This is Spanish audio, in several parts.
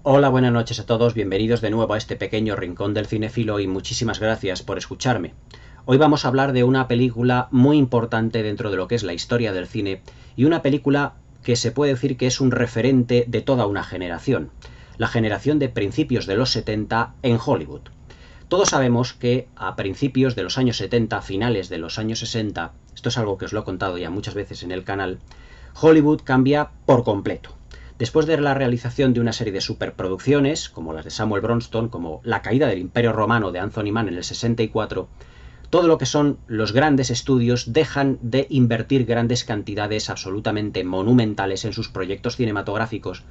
Hola, buenas noches a todos, bienvenidos de nuevo a este pequeño rincón del cinéfilo y muchísimas gracias por escucharme. Hoy vamos a hablar de una película muy importante dentro de lo que es la historia del cine y una película que se puede decir que es un referente de toda una generación, la generación de principios de los 70 en Hollywood. Todos sabemos que a principios de los años 70, finales de los años 60, esto es algo que os lo he contado ya muchas veces en el canal, Hollywood cambia por completo. Después de la realización de una serie de superproducciones, como las de Samuel Bronston, como La caída del Imperio Romano de Anthony Mann en el 64, todo lo que son los grandes estudios dejan de invertir grandes cantidades absolutamente monumentales en sus proyectos cinematográficos,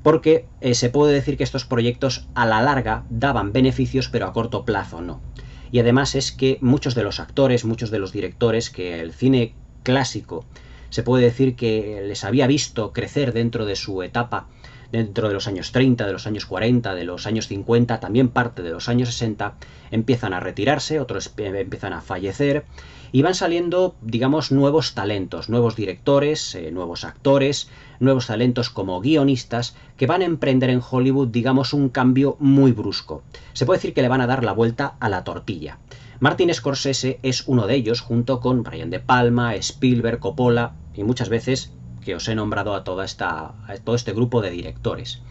porque se puede decir que estos proyectos a la larga daban beneficios, pero a corto plazo no. Y además es que muchos de los actores, muchos de los directores que el cine clásico se puede decir que les había visto crecer dentro de su etapa, dentro de los años 30, de los años 40, de los años 50, también parte de los años 60, empiezan a retirarse, otros empiezan a fallecer, y van saliendo, digamos, nuevos talentos, nuevos directores, nuevos actores, nuevos talentos como guionistas, que van a emprender en Hollywood, digamos, un cambio muy brusco. Se puede decir que le van a dar la vuelta a la tortilla. Martin Scorsese es uno de ellos, junto con Brian De Palma, Spielberg, Coppola y muchas veces que os he nombrado a todo este grupo de directores.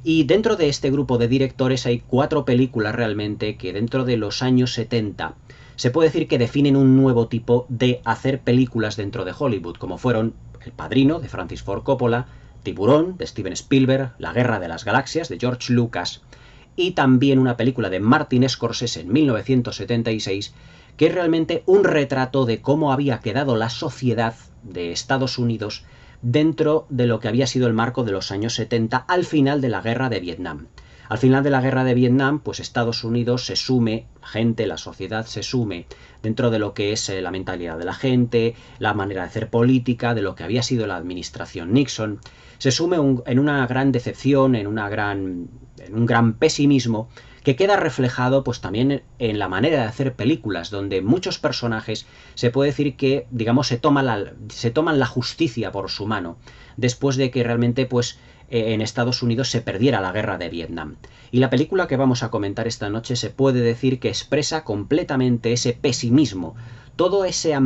Y dentro de este grupo de directores hay 4 películas realmente que dentro de los años 70 se puede decir que definen un nuevo tipo de hacer películas dentro de Hollywood, como fueron El Padrino, de Francis Ford Coppola, Tiburón, de Steven Spielberg, La Guerra de las Galaxias, de George Lucas, y también una película de Martin Scorsese en 1976, que es realmente un retrato de cómo había quedado la sociedad de Estados Unidos dentro de lo que había sido el marco de los años 70 al final de la guerra de Vietnam. Al final de la guerra de Vietnam, pues Estados Unidos se sume, la gente, la sociedad se sume dentro de lo que es la mentalidad de la gente, la manera de hacer política, de lo que había sido la administración Nixon, se sume en una gran decepción, en un gran pesimismo, que queda reflejado pues también en la manera de hacer películas, donde muchos personajes se puede decir que, digamos, se toman la justicia por su mano, después de que realmente pues en Estados Unidos se perdiera la guerra de Vietnam. Y la película que vamos a comentar esta noche se puede decir que expresa completamente ese pesimismo, toda esa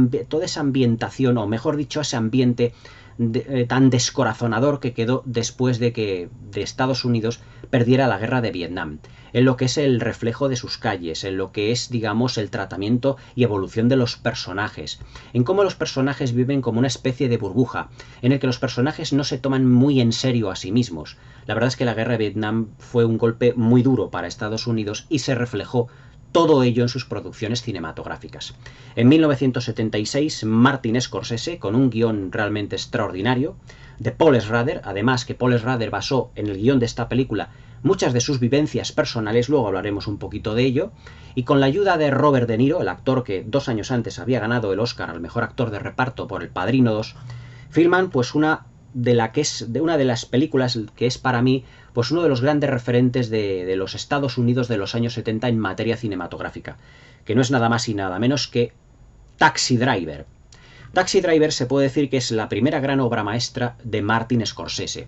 ambientación, o mejor dicho, ese ambiente tan descorazonador que quedó después de que de Estados Unidos perdiera la guerra de Vietnam, en lo que es el reflejo de sus calles, en lo que es, digamos, el tratamiento y evolución de los personajes, en cómo los personajes viven como una especie de burbuja, en el que los personajes no se toman muy en serio a sí mismos. La verdad es que la guerra de Vietnam fue un golpe muy duro para Estados Unidos y se reflejó todo ello en sus producciones cinematográficas. En 1976, Martin Scorsese, con un guión realmente extraordinario, de Paul Schrader, además que Paul Schrader basó en el guión de esta película muchas de sus vivencias personales, luego hablaremos un poquito de ello, y con la ayuda de Robert De Niro, el actor que 2 años antes había ganado el Oscar al mejor actor de reparto por El Padrino 2, filman pues una de las películas que es para mí pues uno de los grandes referentes de los Estados Unidos de los años 70 en materia cinematográfica, que no es nada más y nada menos que Taxi Driver. Taxi Driver se puede decir que es la primera gran obra maestra de Martin Scorsese.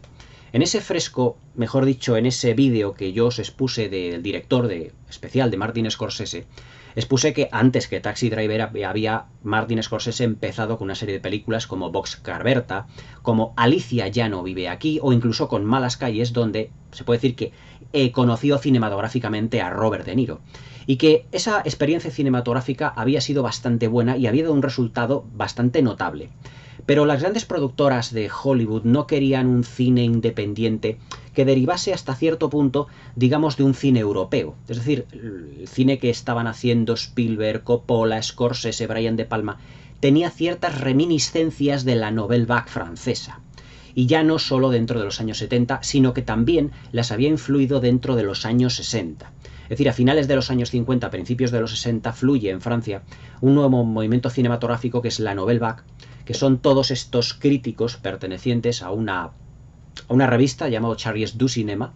En ese fresco, mejor dicho, en ese vídeo que yo os expuse del director especial de Martin Scorsese, expuse que antes que Taxi Driver había Martin Scorsese empezado con una serie de películas como Boxcar Berta, como Alicia ya no vive aquí, o incluso con Malas calles, donde se puede decir que conoció cinematográficamente a Robert De Niro. Y que esa experiencia cinematográfica había sido bastante buena y había dado un resultado bastante notable. Pero las grandes productoras de Hollywood no querían un cine independiente que derivase hasta cierto punto, digamos, de un cine europeo. Es decir, el cine que estaban haciendo Spielberg, Coppola, Scorsese, Brian De Palma, tenía ciertas reminiscencias de la Nouvelle Vague francesa. Y ya no solo dentro de los años 70, sino que también las había influido dentro de los años 60. Es decir, a finales de los años 50, principios de los 60, fluye en Francia un nuevo movimiento cinematográfico que es la Nouvelle Vague, que son todos estos críticos pertenecientes a una revista llamada Charles du Cinéma,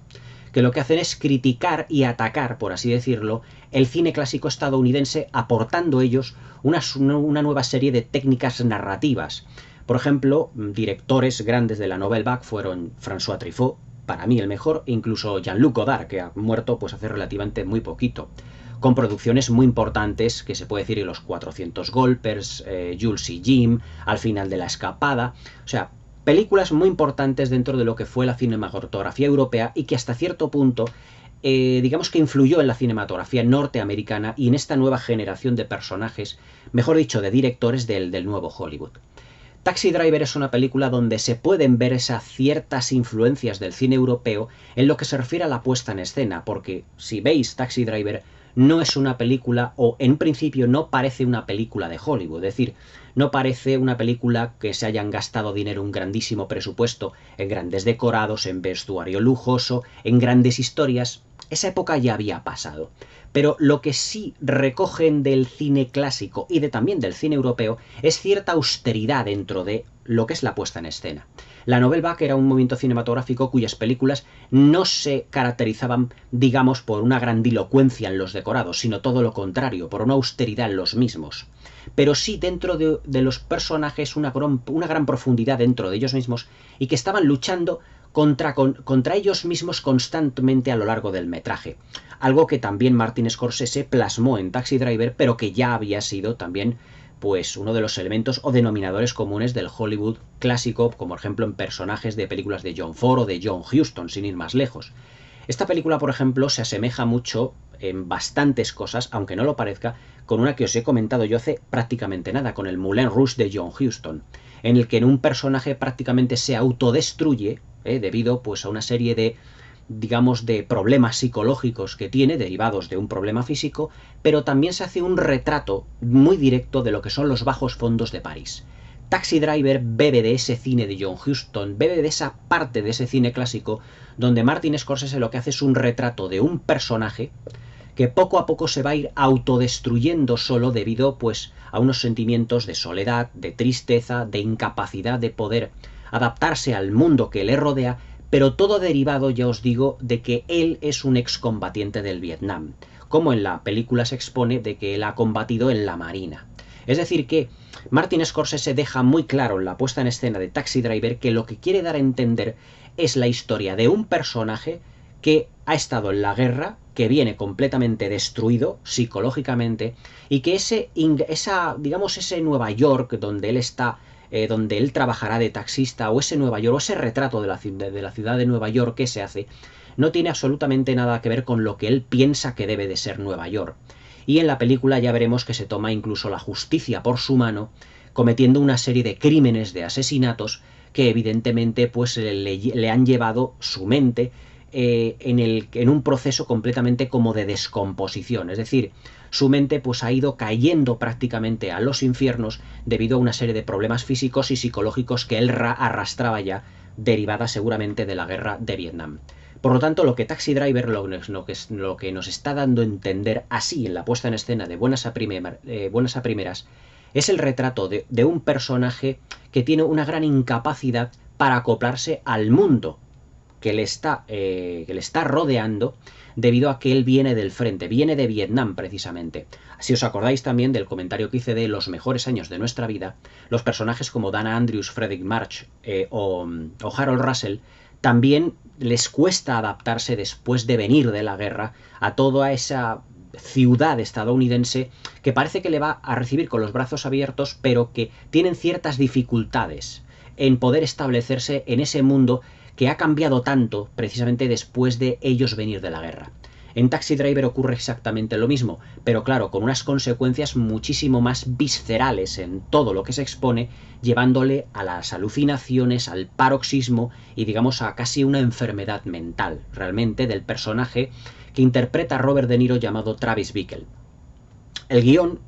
que lo que hacen es criticar y atacar, por así decirlo, el cine clásico estadounidense, aportando ellos una nueva serie de técnicas narrativas. Por ejemplo, directores grandes de la Nouvelle Vague fueron François Truffaut, para mí el mejor, e incluso Jean-Luc Godard, que ha muerto pues hace relativamente muy poquito, con producciones muy importantes, que se puede decir Los 400 golpes, Jules y Jim, Al final de la escapada, o sea, películas muy importantes dentro de lo que fue la cinematografía europea y que hasta cierto punto digamos que influyó en la cinematografía norteamericana y en esta nueva generación de personajes, mejor dicho, de directores del nuevo Hollywood. Taxi Driver es una película donde se pueden ver esas ciertas influencias del cine europeo en lo que se refiere a la puesta en escena, porque si veis Taxi Driver no es una película, o en principio no parece una película de Hollywood, es decir, no parece una película que se hayan gastado dinero, un grandísimo presupuesto, en grandes decorados, en vestuario lujoso, en grandes historias. Esa época ya había pasado. Pero lo que sí recogen del cine clásico y también del cine europeo es cierta austeridad dentro de lo que es la puesta en escena. La Nouvelle Vague era un movimiento cinematográfico cuyas películas no se caracterizaban, digamos, por una grandilocuencia en los decorados, sino todo lo contrario, por una austeridad en los mismos. Pero sí dentro de los personajes una gran profundidad dentro de ellos mismos y que estaban luchando contra ellos mismos constantemente a lo largo del metraje. Algo que también Martin Scorsese plasmó en Taxi Driver, pero que ya había sido también pues uno de los elementos o denominadores comunes del Hollywood clásico, como por ejemplo en personajes de películas de John Ford o de John Huston, sin ir más lejos. Esta película, por ejemplo, se asemeja mucho en bastantes cosas, aunque no lo parezca, con una que os he comentado yo hace prácticamente nada, con el Moulin Rouge de John Huston, en el que un personaje prácticamente se autodestruye debido pues a una serie de, digamos, de problemas psicológicos que tiene, derivados de un problema físico, pero también se hace un retrato muy directo de lo que son los bajos fondos de París. Taxi Driver bebe de ese cine de John Huston, bebe de esa parte de ese cine clásico, donde Martin Scorsese lo que hace es un retrato de un personaje que poco a poco se va a ir autodestruyendo solo debido pues a unos sentimientos de soledad, de tristeza, de incapacidad de poder adaptarse al mundo que le rodea, pero todo derivado, ya os digo, de que él es un excombatiente del Vietnam, como en la película se expone de que él ha combatido en la Marina. Es decir que Martin Scorsese deja muy claro en la puesta en escena de Taxi Driver que lo que quiere dar a entender es la historia de un personaje que ha estado en la guerra, que viene completamente destruido psicológicamente y que ese Nueva York donde él está, donde él trabajará de taxista, o ese Nueva York, o ese retrato de la ciudad de Nueva York que se hace, no tiene absolutamente nada que ver con lo que él piensa que debe de ser Nueva York. Y en la película ya veremos que se toma incluso la justicia por su mano, cometiendo una serie de crímenes, de asesinatos, que evidentemente pues le han llevado su mente en un proceso completamente como de descomposición. Es decir, su mente pues ha ido cayendo prácticamente a los infiernos debido a una serie de problemas físicos y psicológicos que él arrastraba ya, derivada seguramente de la guerra de Vietnam. Por lo tanto, lo que Taxi Driver lo que nos está dando a entender así en la puesta en escena de buenas a primeras es el retrato de un personaje que tiene una gran incapacidad para acoplarse al mundo que le está rodeando, debido a que él viene del frente, viene de Vietnam precisamente. Si os acordáis también del comentario que hice de los mejores años de nuestra vida, los personajes como Dana Andrews, Fredric March o Harold Russell también les cuesta adaptarse después de venir de la guerra a toda esa ciudad estadounidense que parece que le va a recibir con los brazos abiertos, pero que tienen ciertas dificultades en poder establecerse en ese mundo que ha cambiado tanto precisamente después de ellos venir de la guerra. En Taxi Driver ocurre exactamente lo mismo, pero claro, con unas consecuencias muchísimo más viscerales en todo lo que se expone, llevándole a las alucinaciones, al paroxismo y digamos a casi una enfermedad mental, realmente, del personaje que interpreta Robert De Niro llamado Travis Bickle. El guión,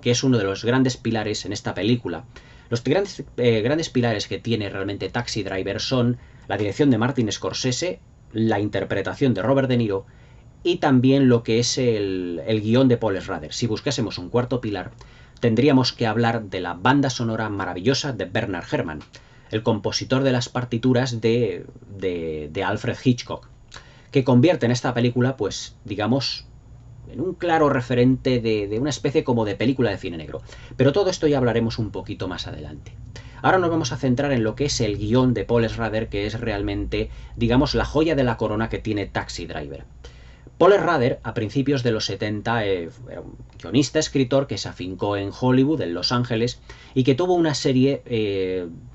que es uno de los grandes pilares en esta película, los grandes pilares que tiene realmente Taxi Driver son la dirección de Martin Scorsese, la interpretación de Robert De Niro y también lo que es el guión de Paul Schrader. Si buscásemos un cuarto pilar, tendríamos que hablar de la banda sonora maravillosa de Bernard Herrmann, el compositor de las partituras de Alfred Hitchcock, que convierte en esta película, pues, digamos, en un claro referente de una especie como de película de cine negro. Pero todo esto ya hablaremos un poquito más adelante. Ahora nos vamos a centrar en lo que es el guión de Paul Schrader, que es realmente, digamos, la joya de la corona que tiene Taxi Driver. Paul Schrader, a principios de los 70, era un guionista, escritor que se afincó en Hollywood, en Los Ángeles, y que tuvo una serie,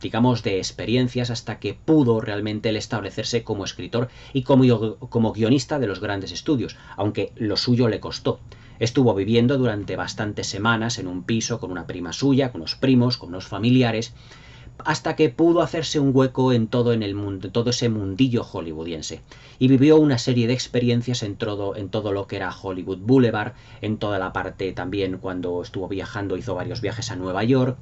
digamos, de experiencias hasta que pudo realmente él establecerse como escritor y como guionista de los grandes estudios, aunque lo suyo le costó. Estuvo viviendo durante bastantes semanas en un piso con una prima suya, con unos primos, con unos familiares, hasta que pudo hacerse un hueco en todo ese mundillo hollywoodiense. Y vivió una serie de experiencias en todo lo que era Hollywood Boulevard, en toda la parte también cuando estuvo viajando, hizo varios viajes a Nueva York,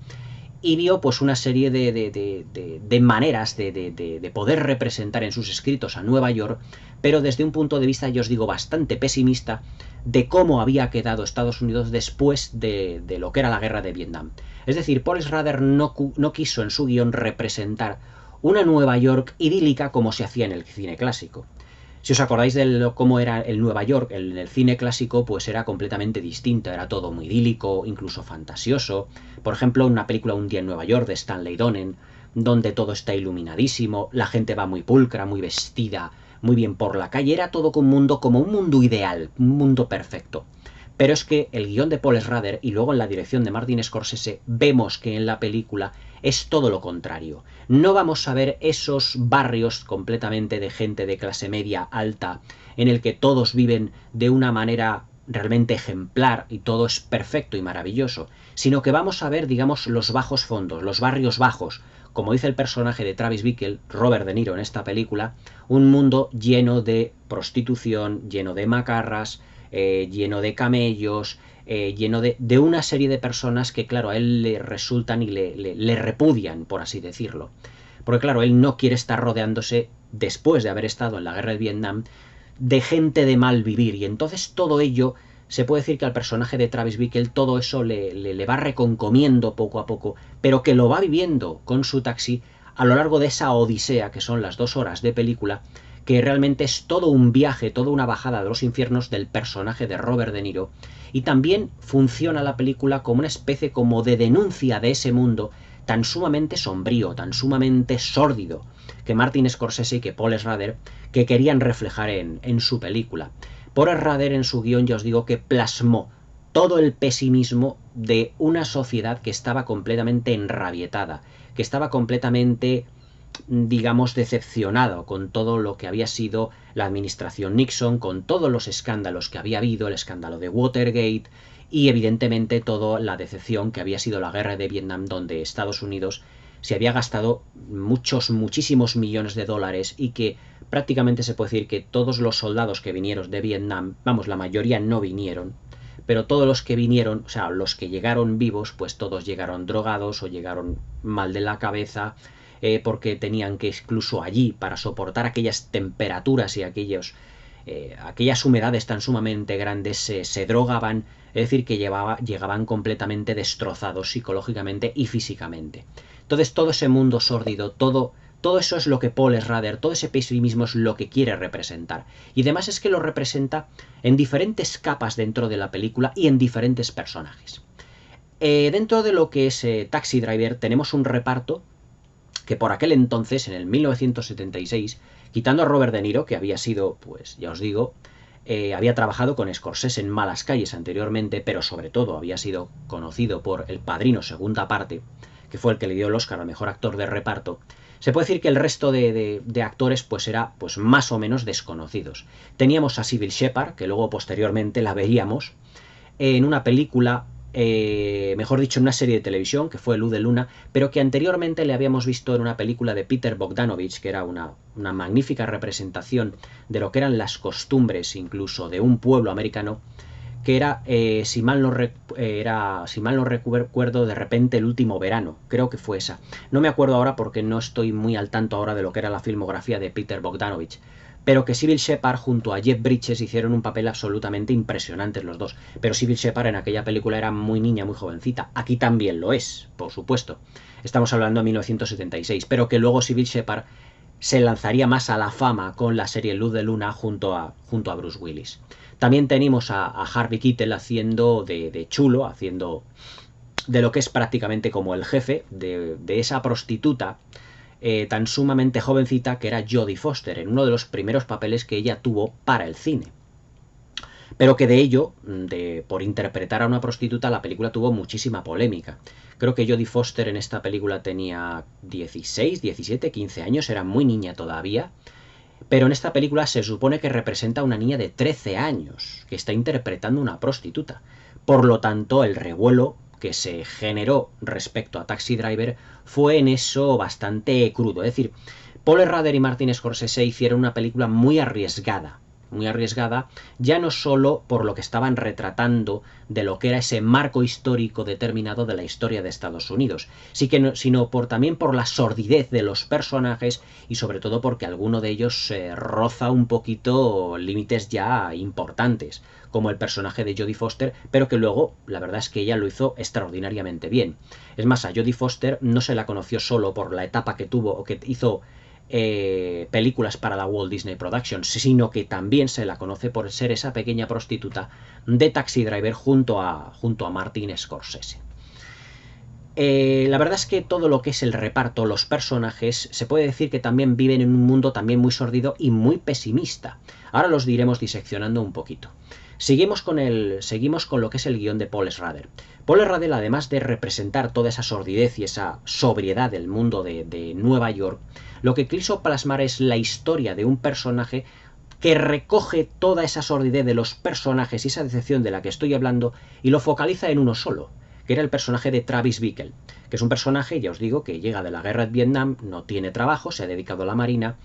y vio pues una serie de maneras de poder representar en sus escritos a Nueva York, pero desde un punto de vista, yo os digo, bastante pesimista, de cómo había quedado Estados Unidos después de lo que era la guerra de Vietnam. Es decir, Paul Schrader no quiso en su guión representar una Nueva York idílica como se hacía en el cine clásico. Si os acordáis de cómo era el Nueva York en el cine clásico, pues era completamente distinto, era todo muy idílico, incluso fantasioso. Por ejemplo, una película Un día en Nueva York de Stanley Donen, donde todo está iluminadísimo, la gente va muy pulcra, muy vestida, muy bien por la calle, era todo como un mundo ideal, un mundo perfecto. Pero es que el guión de Paul Schrader y luego en la dirección de Martin Scorsese vemos que en la película es todo lo contrario. No vamos a ver esos barrios completamente de gente de clase media alta en el que todos viven de una manera realmente ejemplar y todo es perfecto y maravilloso, sino que vamos a ver, digamos, los bajos fondos, los barrios bajos, como dice el personaje de Travis Bickle, Robert De Niro en esta película, un mundo lleno de prostitución, lleno de macarras, lleno de camellos, lleno de una serie de personas que, claro, a él le resultan y le repudian, por así decirlo. Porque, claro, él no quiere estar rodeándose, después de haber estado en la guerra de Vietnam, de gente de mal vivir. Y entonces todo ello, se puede decir que al personaje de Travis Bickle todo eso le va reconcomiendo poco a poco, pero que lo va viviendo con su taxi a lo largo de esa odisea, que son las 2 horas de película, que realmente es todo un viaje, toda una bajada de los infiernos del personaje de Robert De Niro, y también funciona la película como una especie como de denuncia de ese mundo tan sumamente sombrío, tan sumamente sórdido, que Martin Scorsese y que Paul Schrader que querían reflejar en su película. Paul Schrader en su guión, ya os digo, que plasmó todo el pesimismo de una sociedad que estaba completamente enrabietada, que estaba completamente, digamos, decepcionado con todo lo que había sido la administración Nixon, con todos los escándalos que había habido, el escándalo de Watergate y evidentemente toda la decepción que había sido la guerra de Vietnam, donde Estados Unidos se había gastado muchísimos millones de dólares y que prácticamente se puede decir que todos los soldados que vinieron de Vietnam, vamos, la mayoría no vinieron, pero todos los que vinieron, o sea, los que llegaron vivos, pues todos llegaron drogados o llegaron mal de la cabeza, porque tenían que incluso allí, para soportar aquellas temperaturas y aquellas humedades tan sumamente grandes, se drogaban, es decir, que llegaban completamente destrozados psicológicamente y físicamente. Entonces todo ese mundo sórdido, todo eso es lo que Paul Schrader, todo ese pesimismo es lo que quiere representar. Y además es que lo representa en diferentes capas dentro de la película y en diferentes personajes. Dentro de lo que es Taxi Driver tenemos un reparto que por aquel entonces, en el 1976, quitando a Robert De Niro, que había sido, pues ya os digo, había trabajado con Scorsese en Malas Calles anteriormente, pero sobre todo había sido conocido por El Padrino segunda parte, que fue el que le dio el Oscar al mejor actor de reparto. Se puede decir que el resto de actores pues era pues más o menos desconocidos. Teníamos a Cybill Shepherd, que luego posteriormente la veríamos en una película, mejor dicho, en una serie de televisión, que fue Luz de Luna, pero que anteriormente le habíamos visto en una película de Peter Bogdanovich, que era una magnífica representación de lo que eran las costumbres incluso de un pueblo americano, que era, si mal no recuerdo, De repente el último verano, creo que fue esa. No me acuerdo ahora porque no estoy muy al tanto ahora de lo que era la filmografía de Peter Bogdanovich, pero que Cybill Shepherd junto a Jeff Bridges hicieron un papel absolutamente impresionante los dos. Pero Cybill Shepherd en aquella película era muy niña, muy jovencita. Aquí también lo es, por supuesto. Estamos hablando de 1976, pero que luego Cybill Shepherd se lanzaría más a la fama con la serie Luz de Luna junto a Bruce Willis. También tenemos a Harvey Keitel haciendo de chulo, haciendo de lo que es prácticamente como el jefe de esa prostituta tan sumamente jovencita que era Jodie Foster, en uno de los primeros papeles que ella tuvo para el cine. Pero que de ello, por interpretar a una prostituta, la película tuvo muchísima polémica. Creo que Jodie Foster en esta película tenía 16, 17, 15 años, era muy niña todavía. Pero en esta película se supone que representa a una niña de 13 años, que está interpretando a una prostituta. Por lo tanto, el revuelo que se generó respecto a Taxi Driver fue en eso bastante crudo. Es decir, Paul Schrader y Martin Scorsese hicieron una película muy arriesgada, ya no solo por lo que estaban retratando de lo que era ese marco histórico determinado de la historia de Estados Unidos, sino también por la sordidez de los personajes y sobre todo porque alguno de ellos roza un poquito límites ya importantes, como el personaje de Jodie Foster, pero que luego la verdad es que ella lo hizo extraordinariamente bien. Es más, a Jodie Foster no se la conoció solo por la etapa que tuvo o que hizo películas para la Walt Disney Productions, sino que también se la conoce por ser esa pequeña prostituta de Taxi Driver junto a Martin Scorsese. La verdad es que todo lo que es el reparto, los personajes, se puede decir que también viven en un mundo también muy sórdido y muy pesimista. Ahora los iremos diseccionando un poquito. Seguimos con lo que es el guión de Paul Schrader. Paul Schrader, además de representar toda esa sordidez y esa sobriedad del mundo de Nueva York, lo que quiso plasmar es la historia de un personaje que recoge toda esa sordidez de los personajes y esa decepción de la que estoy hablando y lo focaliza en uno solo, que era el personaje de Travis Bickle, que es un personaje, ya os digo, que llega de la guerra de Vietnam, no tiene trabajo, se ha dedicado a la marina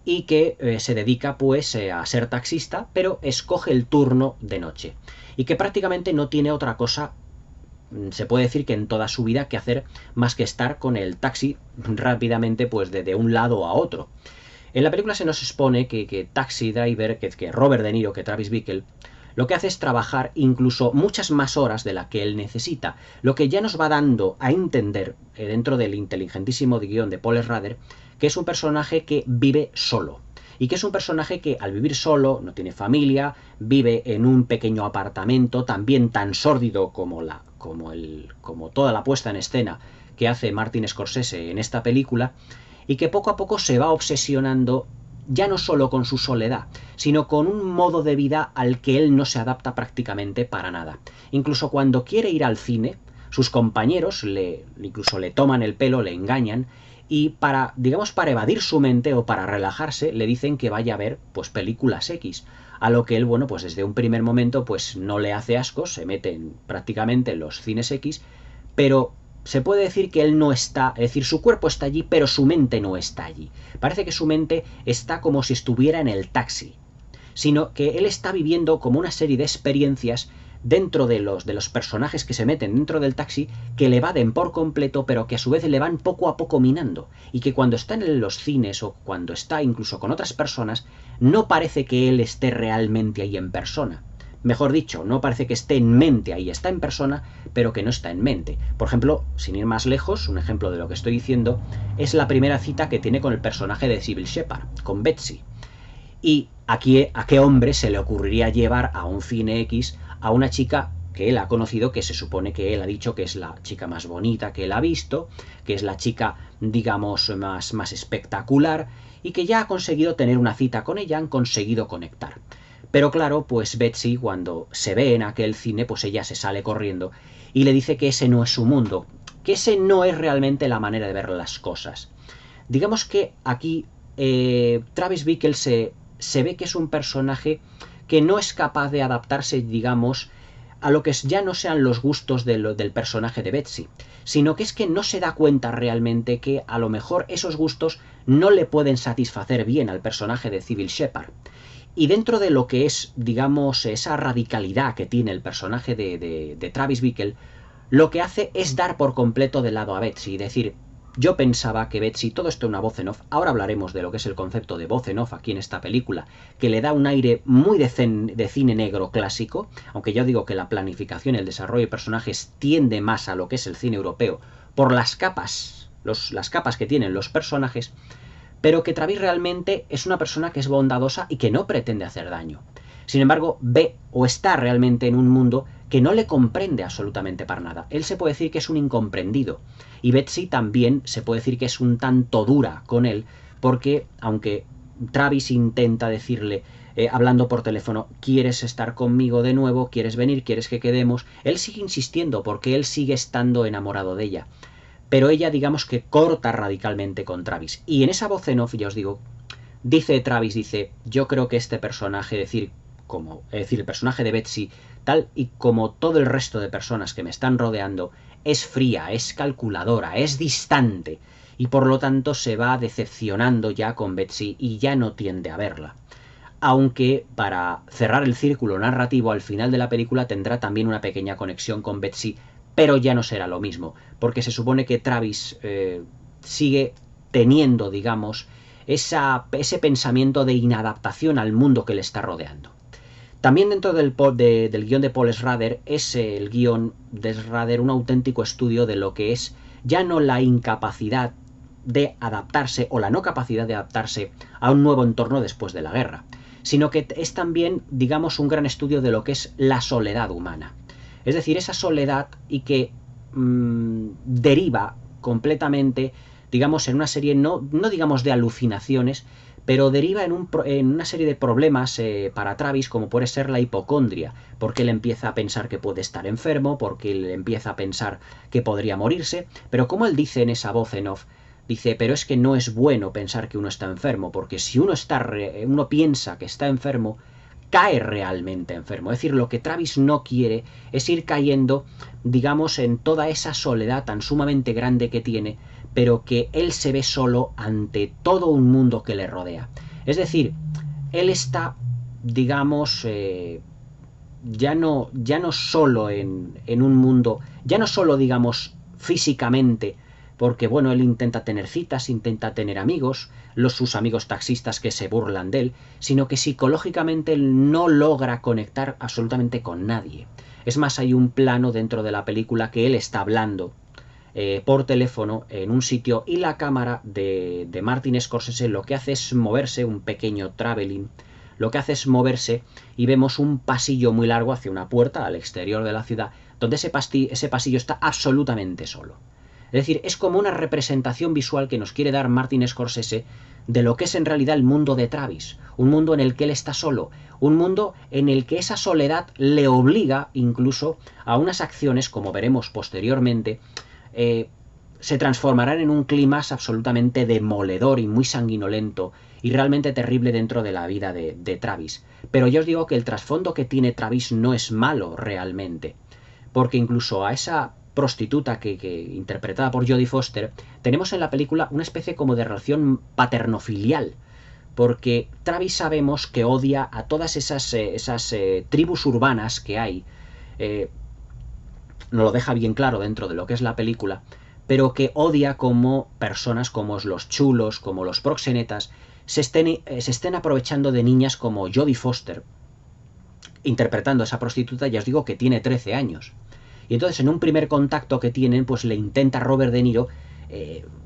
y que se dedica pues a ser taxista, pero escoge el turno de noche y que prácticamente no tiene otra cosa, se puede decir que en toda su vida, que hacer más que estar con el taxi rápidamente pues de un lado a otro. En la película se nos expone que Taxi Driver, que Robert De Niro, que Travis Bickle, lo que hace es trabajar incluso muchas más horas de la que él necesita, lo que ya nos va dando a entender, dentro del inteligentísimo guión de Paul Schrader, que es un personaje que vive solo. Y que es un personaje que al vivir solo, no tiene familia, vive en un pequeño apartamento, también tan sórdido como toda la puesta en escena que hace Martin Scorsese en esta película, y que poco a poco se va obsesionando ya no solo con su soledad, sino con un modo de vida al que él no se adapta prácticamente para nada. Incluso cuando quiere ir al cine, sus compañeros incluso le toman el pelo, le engañan, y para evadir su mente o para relajarse, le dicen que vaya a ver pues películas X, a lo que él, bueno, pues desde un primer momento pues no le hace asco, se mete prácticamente en los cines X, pero se puede decir que él no está, es decir, su cuerpo está allí, pero su mente no está allí. Parece que su mente está como si estuviera en el taxi, sino que él está viviendo como una serie de experiencias dentro de los personajes que se meten dentro del taxi, que le evaden por completo, pero que a su vez le van poco a poco minando, y que cuando está en los cines o cuando está incluso con otras personas, no parece que él esté realmente ahí en persona. Mejor dicho, no parece que esté en mente ahí, está en persona, pero que no está en mente. Por ejemplo, sin ir más lejos, un ejemplo de lo que estoy diciendo, es la primera cita que tiene con el personaje de Cybill Shepherd, con Betsy. Y aquí, ¿a qué hombre se le ocurriría llevar a un cine X a una chica que él ha conocido, que se supone que él ha dicho que es la chica más bonita que él ha visto, que es la chica, digamos, más espectacular, y que ya ha conseguido tener una cita con ella, han conseguido conectar? Pero claro, pues Betsy, cuando se ve en aquel cine, pues ella se sale corriendo y le dice que ese no es su mundo, que ese no es realmente la manera de ver las cosas. Digamos que aquí Travis Bickle se ve que es un personaje que no es capaz de adaptarse, digamos, a lo que ya no sean los gustos del personaje de Betsy, sino que es que no se da cuenta realmente que a lo mejor esos gustos no le pueden satisfacer bien al personaje de Cybill Shepherd. Y dentro de lo que es, digamos, esa radicalidad que tiene el personaje de Travis Bickle, lo que hace es dar por completo de lado a Betsy y decir: yo pensaba que Betsy, todo esto es una voz en off, ahora hablaremos de lo que es el concepto de voz en off aquí en esta película, que le da un aire muy de cine negro clásico, aunque yo digo que la planificación y el desarrollo de personajes tiende más a lo que es el cine europeo, por las capas que tienen los personajes, pero que Travis realmente es una persona que es bondadosa y que no pretende hacer daño. Sin embargo, ve o está realmente en un mundo que no le comprende absolutamente para nada. Él se puede decir que es un incomprendido. Y Betsy también se puede decir que es un tanto dura con él, porque aunque Travis intenta decirle, hablando por teléfono, ¿quieres estar conmigo de nuevo? ¿Quieres venir? ¿Quieres que quedemos? Él sigue insistiendo porque él sigue estando enamorado de ella. Pero ella, digamos que corta radicalmente con Travis. Y en esa voz en off, ya os digo, dice Travis, dice, yo creo que este personaje, es decir, el personaje de Betsy, tal y como todo el resto de personas que me están rodeando, es fría, es calculadora, es distante, y por lo tanto se va decepcionando ya con Betsy y ya no tiende a verla. Aunque para cerrar el círculo narrativo al final de la película tendrá también una pequeña conexión con Betsy, pero ya no será lo mismo, porque se supone que Travis sigue teniendo, digamos, ese pensamiento de inadaptación al mundo que le está rodeando. También dentro del guión de Paul Schrader es el guión de Schrader un auténtico estudio de lo que es ya no la incapacidad de adaptarse o la no capacidad de adaptarse a un nuevo entorno después de la guerra, sino que es también, digamos, un gran estudio de lo que es la soledad humana. Es decir, esa soledad y que deriva completamente, digamos, en una serie, no digamos de alucinaciones, pero deriva en una serie de problemas para Travis, como puede ser la hipocondria, porque él empieza a pensar que puede estar enfermo, porque él empieza a pensar que podría morirse, pero como él dice en esa voz en off, dice, pero es que no es bueno pensar que uno está enfermo, porque si uno piensa que está enfermo, cae realmente enfermo. Es decir, lo que Travis no quiere es ir cayendo, digamos, en toda esa soledad tan sumamente grande que tiene, pero que él se ve solo ante todo un mundo que le rodea. Es decir, él está, digamos, ya no solo en un mundo, ya no solo, digamos, físicamente, porque bueno, él intenta tener citas, intenta tener amigos, sus amigos taxistas que se burlan de él, sino que psicológicamente él no logra conectar absolutamente con nadie. Es más, hay un plano dentro de la película que él está hablando por teléfono en un sitio y la cámara de Martin Scorsese lo que hace es moverse, un pequeño traveling, lo que hace es moverse y vemos un pasillo muy largo hacia una puerta al exterior de la ciudad, donde ese pasillo está absolutamente solo. Es decir, es como una representación visual que nos quiere dar Martin Scorsese de lo que es en realidad el mundo de Travis, un mundo en el que él está solo, un mundo en el que esa soledad le obliga incluso a unas acciones, como veremos posteriormente, se transformarán en un clímax absolutamente demoledor y muy sanguinolento y realmente terrible dentro de la vida de Travis. Pero yo os digo que el trasfondo que tiene Travis no es malo realmente, porque incluso a esa prostituta que interpretada por Jodie Foster, tenemos en la película una especie como de relación paternofilial, porque Travis sabemos que odia a todas esas tribus urbanas que hay, nos lo deja bien claro dentro de lo que es la película, pero que odia como personas como los chulos, como los proxenetas, se estén aprovechando de niñas como Jodie Foster, interpretando a esa prostituta, ya os digo que tiene 13 años. Y entonces en un primer contacto que tienen, pues le intenta Robert De Niro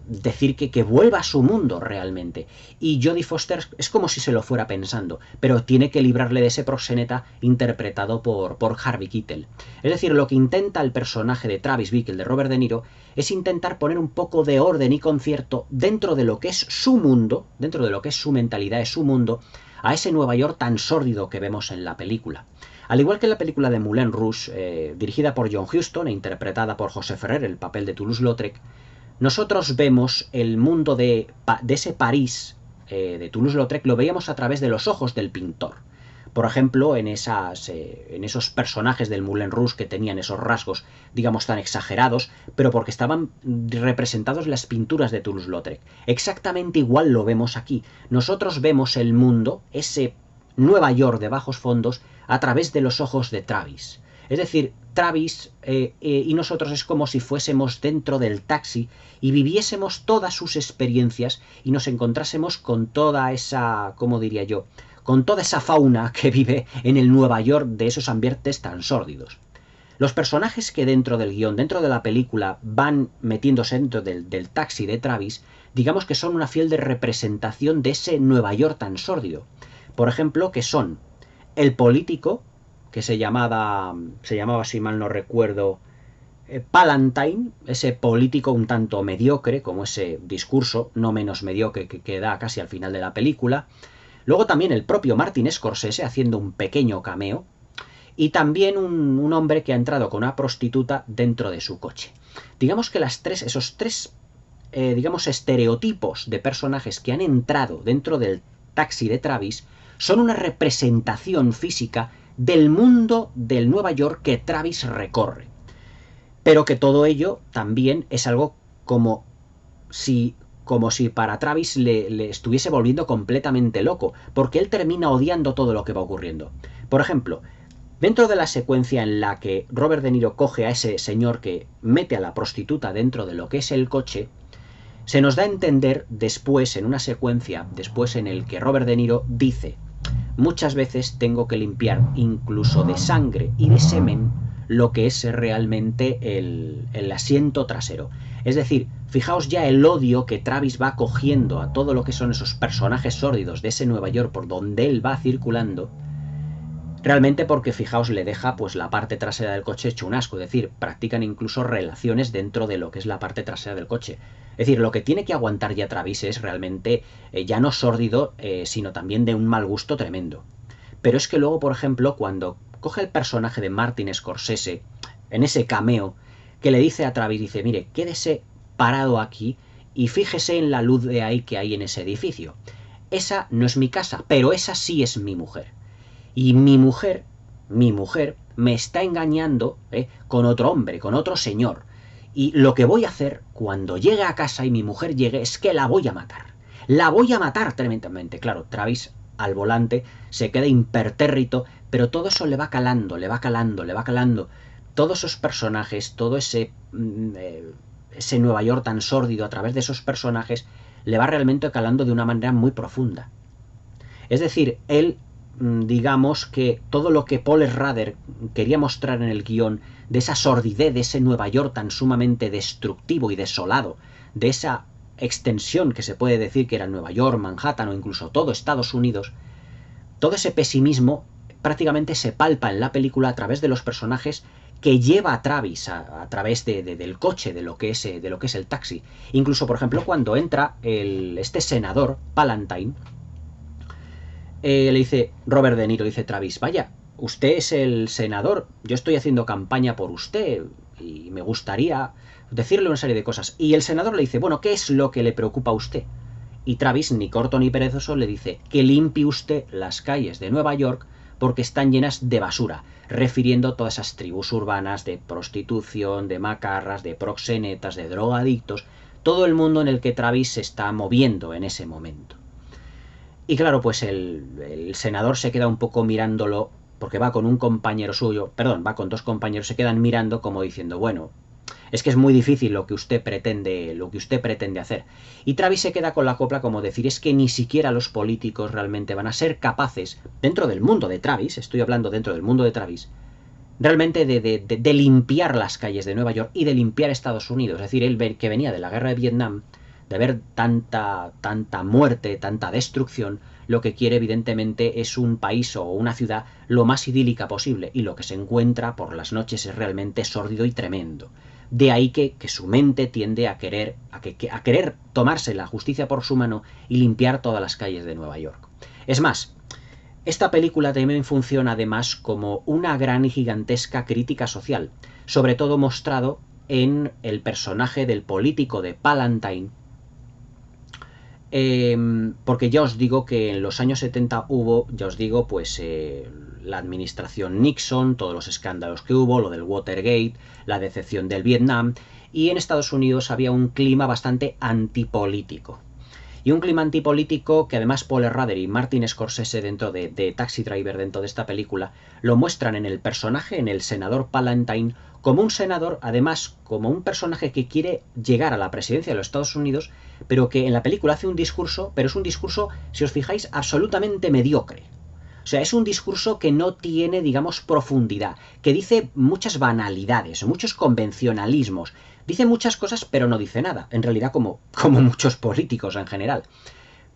decir que vuelva a su mundo realmente. Y Jodie Foster es como si se lo fuera pensando, pero tiene que librarle de ese proxeneta interpretado por Harvey Keitel. Es decir, lo que intenta el personaje de Travis Bickle, de Robert De Niro, es intentar poner un poco de orden y concierto dentro de lo que es su mundo, dentro de lo que es su mentalidad, es su mundo, a ese Nueva York tan sórdido que vemos en la película. Al igual que en la película de Moulin Rouge, dirigida por John Huston e interpretada por José Ferrer, el papel de Toulouse-Lautrec, nosotros vemos el mundo de ese París de Toulouse-Lautrec, lo veíamos a través de los ojos del pintor. Por ejemplo, en esos personajes del Moulin Rouge que tenían esos rasgos, digamos, tan exagerados, pero porque estaban representados en las pinturas de Toulouse-Lautrec. Exactamente igual lo vemos aquí. Nosotros vemos el mundo, ese Nueva York de bajos fondos, a través de los ojos de Travis. Es decir, Travis y nosotros es como si fuésemos dentro del taxi y viviésemos todas sus experiencias y nos encontrásemos con toda esa, ¿cómo diría yo?, con toda esa fauna que vive en el Nueva York de esos ambientes tan sórdidos. Los personajes que dentro del guión, dentro de la película, van metiéndose dentro del taxi de Travis, digamos que son una fiel de representación de ese Nueva York tan sórdido. Por ejemplo, que son el político, que se llamaba, si mal no recuerdo, Palantine, ese político un tanto mediocre, como ese discurso no menos mediocre que da casi al final de la película. Luego también el propio Martin Scorsese haciendo un pequeño cameo. Y también un hombre que ha entrado con una prostituta dentro de su coche. Digamos que esos tres digamos, estereotipos de personajes que han entrado dentro del taxi de Travis son una representación física del mundo del Nueva York que Travis recorre. Pero que todo ello también es algo como si para Travis le estuviese volviendo completamente loco, porque él termina odiando todo lo que va ocurriendo. Por ejemplo, dentro de la secuencia en la que Robert De Niro coge a ese señor que mete a la prostituta dentro de lo que es el coche, se nos da a entender después, en una secuencia, después en el que Robert De Niro dice: muchas veces tengo que limpiar incluso de sangre y de semen lo que es realmente el asiento trasero. Es decir, fijaos ya el odio que Travis va cogiendo a todo lo que son esos personajes sórdidos de ese Nueva York por donde él va circulando, realmente porque, fijaos, le deja pues la parte trasera del coche hecho un asco. Es decir, practican incluso relaciones dentro de lo que es la parte trasera del coche. Es decir, lo que tiene que aguantar ya Travis es realmente ya no sórdido, sino también de un mal gusto tremendo. Pero es que luego, por ejemplo, cuando coge el personaje de Martin Scorsese, en ese cameo, que le dice a Travis, dice: mire, quédese parado aquí y fíjese en la luz de ahí que hay en ese edificio. Esa no es mi casa, pero esa sí es mi mujer. Y mi mujer me está engañando con otro hombre, con otro señor. Y lo que voy a hacer cuando llegue a casa y mi mujer llegue es que la voy a matar. La voy a matar tremendamente. Claro, Travis al volante se queda impertérrito, pero todo eso le va calando, le va calando, le va calando. Todos esos personajes, todo ese Nueva York tan sórdido a través de esos personajes, le va realmente calando de una manera muy profunda. Es decir, él, digamos que todo lo que Paul Schrader quería mostrar en el guión, de esa sordidez, de ese Nueva York tan sumamente destructivo y desolado, de esa extensión que se puede decir que era Nueva York, Manhattan o incluso todo Estados Unidos, todo ese pesimismo prácticamente se palpa en la película a través de los personajes que lleva a Travis a través del coche, de lo que es el taxi. Incluso, por ejemplo, cuando entra este senador, Palantine, le dice Robert De Niro, dice Travis: vaya, usted es el senador, yo estoy haciendo campaña por usted y me gustaría decirle una serie de cosas. Y el senador le dice: bueno, ¿qué es lo que le preocupa a usted? Y Travis, ni corto ni perezoso, le dice: que limpie usted las calles de Nueva York porque están llenas de basura, refiriendo todas esas tribus urbanas de prostitución, de macarras, de proxenetas, de drogadictos, todo el mundo en el que Travis se está moviendo en ese momento. Y claro, pues el senador se queda un poco mirándolo, porque va con un compañero suyo, perdón, va con dos compañeros, se quedan mirando como diciendo: bueno, es que es muy difícil lo que usted pretende hacer. Y Travis se queda con la copla como decir: es que ni siquiera los políticos realmente van a ser capaces, dentro del mundo de Travis, estoy hablando dentro del mundo de Travis, realmente de limpiar las calles de Nueva York y de limpiar Estados Unidos. Es decir, él que venía de la guerra de Vietnam, de ver tanta muerte, tanta destrucción, lo que quiere evidentemente es un país o una ciudad lo más idílica posible, y lo que se encuentra por las noches es realmente sórdido y tremendo. De ahí que su mente tiende a querer tomarse la justicia por su mano y limpiar todas las calles de Nueva York. Es más, esta película también funciona además como una gran y gigantesca crítica social, sobre todo mostrado en el personaje del político de Palantine, porque ya os digo que en los años 70 hubo, ya os digo, pues la administración Nixon, todos los escándalos que hubo, lo del Watergate, la decepción del Vietnam, y en Estados Unidos había un clima bastante antipolítico. Y un clima antipolítico que además Paul Schrader y Martin Scorsese dentro de Taxi Driver, dentro de esta película, lo muestran en el personaje, en el senador Palantine, como un senador, además como un personaje que quiere llegar a la presidencia de los Estados Unidos, pero que en la película hace un discurso, pero es un discurso, si os fijáis, absolutamente mediocre. O sea, es un discurso que no tiene, digamos, profundidad, que dice muchas banalidades, muchos convencionalismos, dice muchas cosas pero no dice nada, en realidad como muchos políticos en general.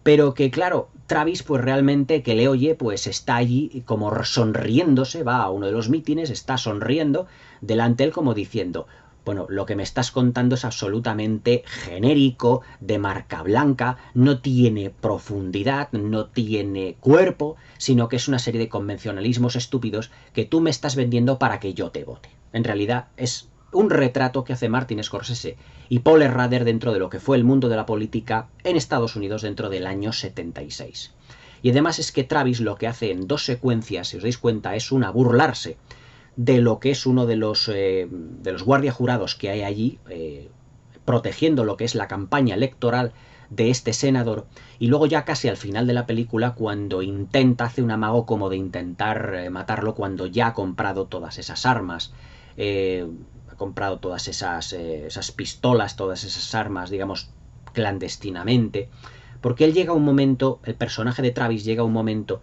pero que claro, Travis pues realmente que le oye pues está allí como sonriéndose, va a uno de los mítines, está sonriendo delante de él como diciendo, bueno, lo que me estás contando es absolutamente genérico, de marca blanca, no tiene profundidad, no tiene cuerpo, sino que es una serie de convencionalismos estúpidos que tú me estás vendiendo para que yo te vote. En realidad es un retrato que hace Martin Scorsese y Paul Schrader dentro de lo que fue el mundo de la política en Estados Unidos dentro del año 76. Y además es que Travis lo que hace en dos secuencias, si os dais cuenta, es una burlarse de lo que es uno de los guardias jurados que hay allí, protegiendo lo que es la campaña electoral de este senador, y luego ya casi al final de la película, cuando hace un amago como de intentar matarlo, cuando ya ha comprado todas esas armas, ha comprado todas esas pistolas, todas esas armas, digamos, clandestinamente, porque él llega a un momento, el personaje de Travis llega a un momento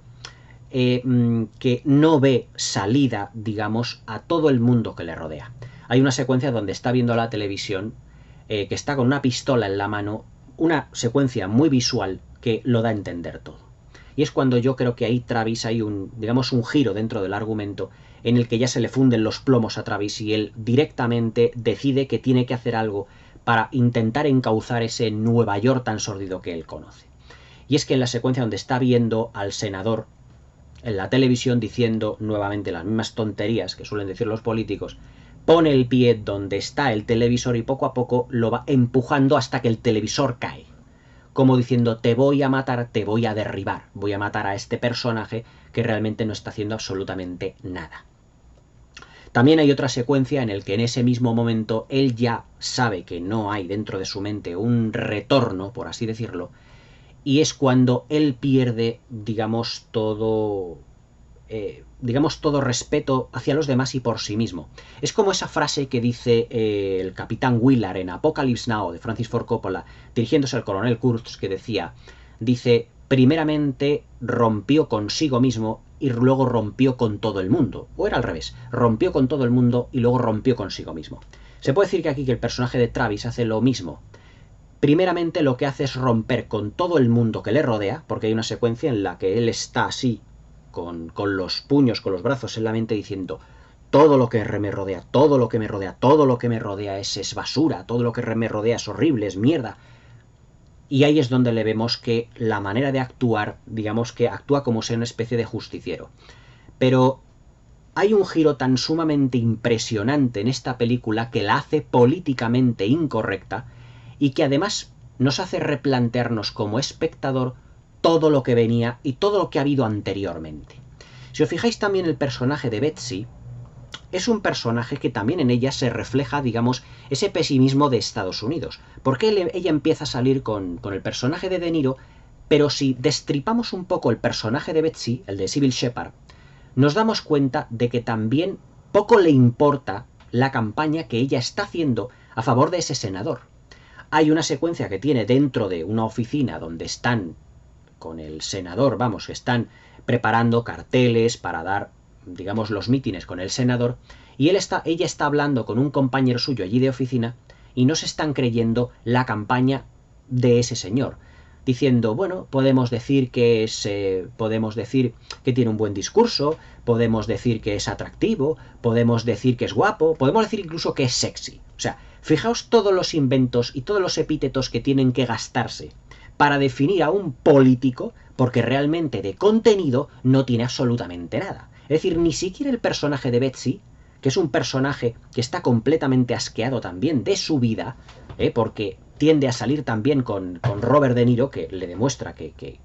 que no ve salida, digamos, a todo el mundo que le rodea. Hay una secuencia donde está viendo la televisión, que está con una pistola en la mano, una secuencia muy visual que lo da a entender todo. Y es cuando yo creo que ahí Travis hay digamos, un giro dentro del argumento en el que ya se le funden los plomos a Travis y él directamente decide que tiene que hacer algo para intentar encauzar ese Nueva York tan sórdido que él conoce. Y es que en la secuencia donde está viendo al senador en la televisión diciendo nuevamente las mismas tonterías que suelen decir los políticos, pone el pie donde está el televisor y poco a poco lo va empujando hasta que el televisor cae. Como diciendo, te voy a matar, te voy a derribar, voy a matar a este personaje que realmente no está haciendo absolutamente nada. También hay otra secuencia en el que en ese mismo momento él ya sabe que no hay dentro de su mente un retorno, por así decirlo, y es cuando él pierde, digamos, todo respeto hacia los demás y por sí mismo. Es como esa frase que dice el capitán Willard en Apocalypse Now de Francis Ford Coppola, dirigiéndose al coronel Kurtz, que dice, primeramente rompió consigo mismo y luego rompió con todo el mundo. O era al revés, rompió con todo el mundo y luego rompió consigo mismo. Se puede decir que aquí que el personaje de Travis hace lo mismo. Primeramente lo que hace es romper con todo el mundo que le rodea, porque hay una secuencia en la que él está así, con los puños, con los brazos en la mente, diciendo, todo lo que me rodea, todo lo que me rodea, todo lo que me rodea es basura, todo lo que me rodea es horrible, es mierda. Y ahí es donde le vemos que la manera de actuar, digamos que actúa como ser una especie de justiciero. Pero hay un giro tan sumamente impresionante en esta película que la hace políticamente incorrecta, y que además nos hace replantearnos como espectador todo lo que venía y todo lo que ha habido anteriormente. Si os fijáis también el personaje de Betsy, es un personaje que también en ella se refleja, digamos, ese pesimismo de Estados Unidos. Porque ella empieza a salir con el personaje de De Niro, pero si destripamos un poco el personaje de Betsy, el de Sybil Shepherd, nos damos cuenta de que también poco le importa la campaña que ella está haciendo a favor de ese senador. Hay una secuencia que tiene dentro de una oficina donde están con el senador, vamos, que están preparando carteles para dar, digamos, los mítines con el senador, y ella está hablando con un compañero suyo allí de oficina y no se están creyendo la campaña de ese señor, diciendo, bueno, podemos decir que tiene un buen discurso, podemos decir que es atractivo, podemos decir que es guapo, podemos decir incluso que es sexy. O sea, fijaos todos los inventos y todos los epítetos que tienen que gastarse para definir a un político, porque realmente de contenido no tiene absolutamente nada. Es decir, ni siquiera el personaje de Betsy, que es un personaje que está completamente asqueado también de su vida, porque tiende a salir también con Robert De Niro, que le demuestra que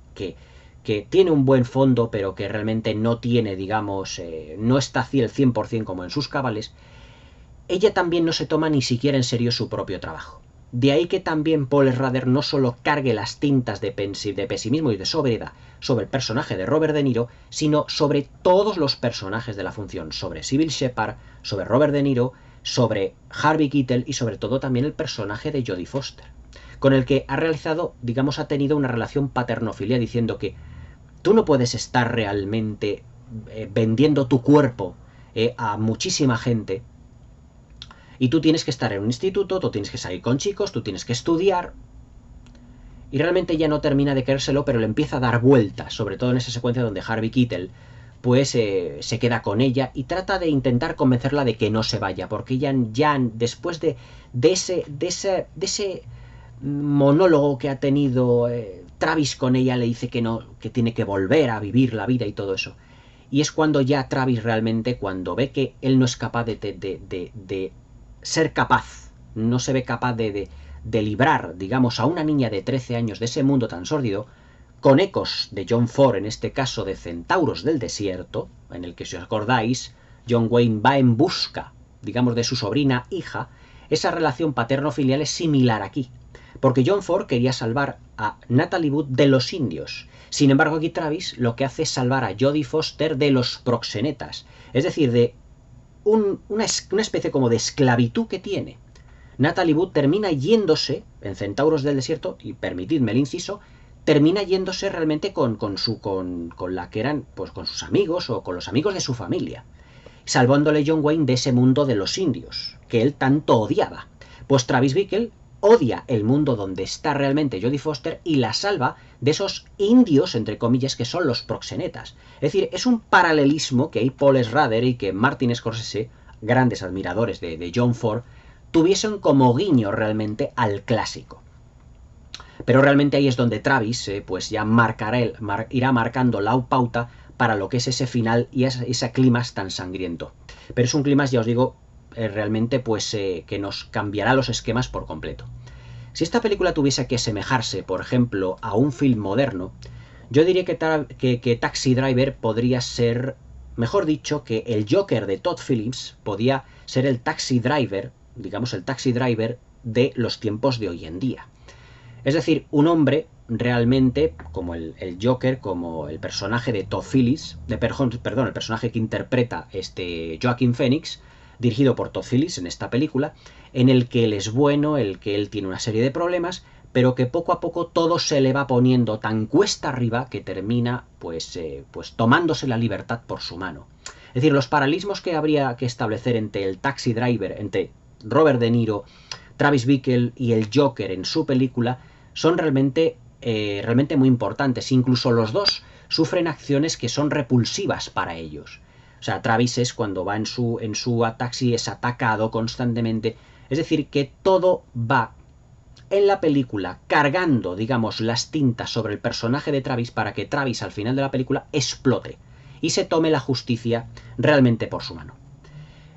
tiene un buen fondo, pero que realmente no tiene, digamos, no está así el 100% como en sus cabales. Ella también no se toma ni siquiera en serio su propio trabajo. De ahí que también Paul Schrader no solo cargue las tintas de pesimismo y de sobriedad sobre el personaje de Robert De Niro, sino sobre todos los personajes de la función, sobre Sybil Shepherd, sobre Robert De Niro, sobre Harvey Keitel y sobre todo también el personaje de Jodie Foster, con el que ha realizado, digamos, ha tenido una relación paternofilia, diciendo que tú no puedes estar realmente vendiendo tu cuerpo a muchísima gente, y tú tienes que estar en un instituto, tú tienes que salir con chicos, tú tienes que estudiar, y realmente ya no termina de creérselo, pero le empieza a dar vueltas, sobre todo en esa secuencia donde Harvey Keitel pues se queda con ella y trata de intentar convencerla de que no se vaya, porque ella ya después de ese monólogo que ha tenido Travis con ella, le dice que no, que tiene que volver a vivir la vida y todo eso. Y es cuando ya Travis realmente, cuando ve que él no es capaz de ser capaz, no se ve capaz de librar, digamos, a una niña de 13 años de ese mundo tan sórdido, con ecos de John Ford, en este caso de Centauros del Desierto, en el que, si os acordáis, John Wayne va en busca, digamos, de su sobrina hija. Esa relación paterno-filial es similar aquí, porque John Ford quería salvar a Natalie Wood de los indios. Sin embargo, aquí Travis lo que hace es salvar a Jodie Foster de los proxenetas, es decir, de una especie como de esclavitud que tiene. Natalie Wood termina yéndose en Centauros del Desierto, y permitidme el inciso, termina yéndose realmente con la que eran, pues con sus amigos o con los amigos de su familia, salvándole John Wayne de ese mundo de los indios, que él tanto odiaba. Pues Travis Bickle odia el mundo donde está realmente Jodie Foster y la salva de esos indios, entre comillas, que son los proxenetas. Es decir, es un paralelismo que hay Paul Schrader y que Martin Scorsese, grandes admiradores de John Ford, tuviesen como guiño realmente al clásico. Pero realmente ahí es donde Travis pues ya irá marcando la pauta para lo que es ese final y ese clímax tan sangriento. Pero es un clímax, ya os digo, realmente pues que nos cambiará los esquemas por completo. Si esta película tuviese que asemejarse, por ejemplo, a un film moderno, yo diría que Taxi Driver podría ser, mejor dicho, que el Joker de Todd Phillips podía ser el Taxi Driver, digamos el Taxi Driver de los tiempos de hoy en día. Es decir, un hombre realmente, como el Joker, como el personaje de Todd Phillips, el personaje que interpreta Joaquin Phoenix, dirigido por Todd Phillips en esta película, en el que él es bueno, el que él tiene una serie de problemas, pero que poco a poco todo se le va poniendo tan cuesta arriba que termina pues tomándose la libertad por su mano. Es decir, los paralelismos que habría que establecer entre el Taxi Driver, entre Robert De Niro, Travis Bickle y el Joker en su película, son realmente muy importantes. Incluso los dos sufren acciones que son repulsivas para ellos. O sea, Travis es cuando va en su taxi, es atacado constantemente. Es decir, que todo va en la película cargando, digamos, las tintas sobre el personaje de Travis para que Travis al final de la película explote y se tome la justicia realmente por su mano.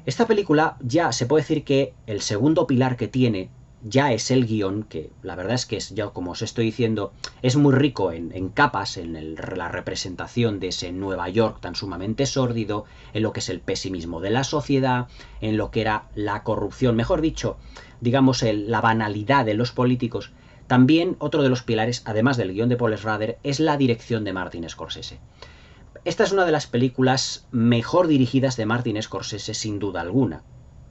Esta película ya se puede decir que el segundo pilar que tiene ya es el guión, que la verdad es que es, ya como os estoy diciendo, es muy rico en capas, en la representación de ese Nueva York tan sumamente sórdido, en lo que es el pesimismo de la sociedad, en lo que era la corrupción, mejor dicho, digamos la banalidad de los políticos. También otro de los pilares, además del guión de Paul Schrader, es la dirección de Martin Scorsese. Esta es una de las películas mejor dirigidas de Martin Scorsese, sin duda alguna.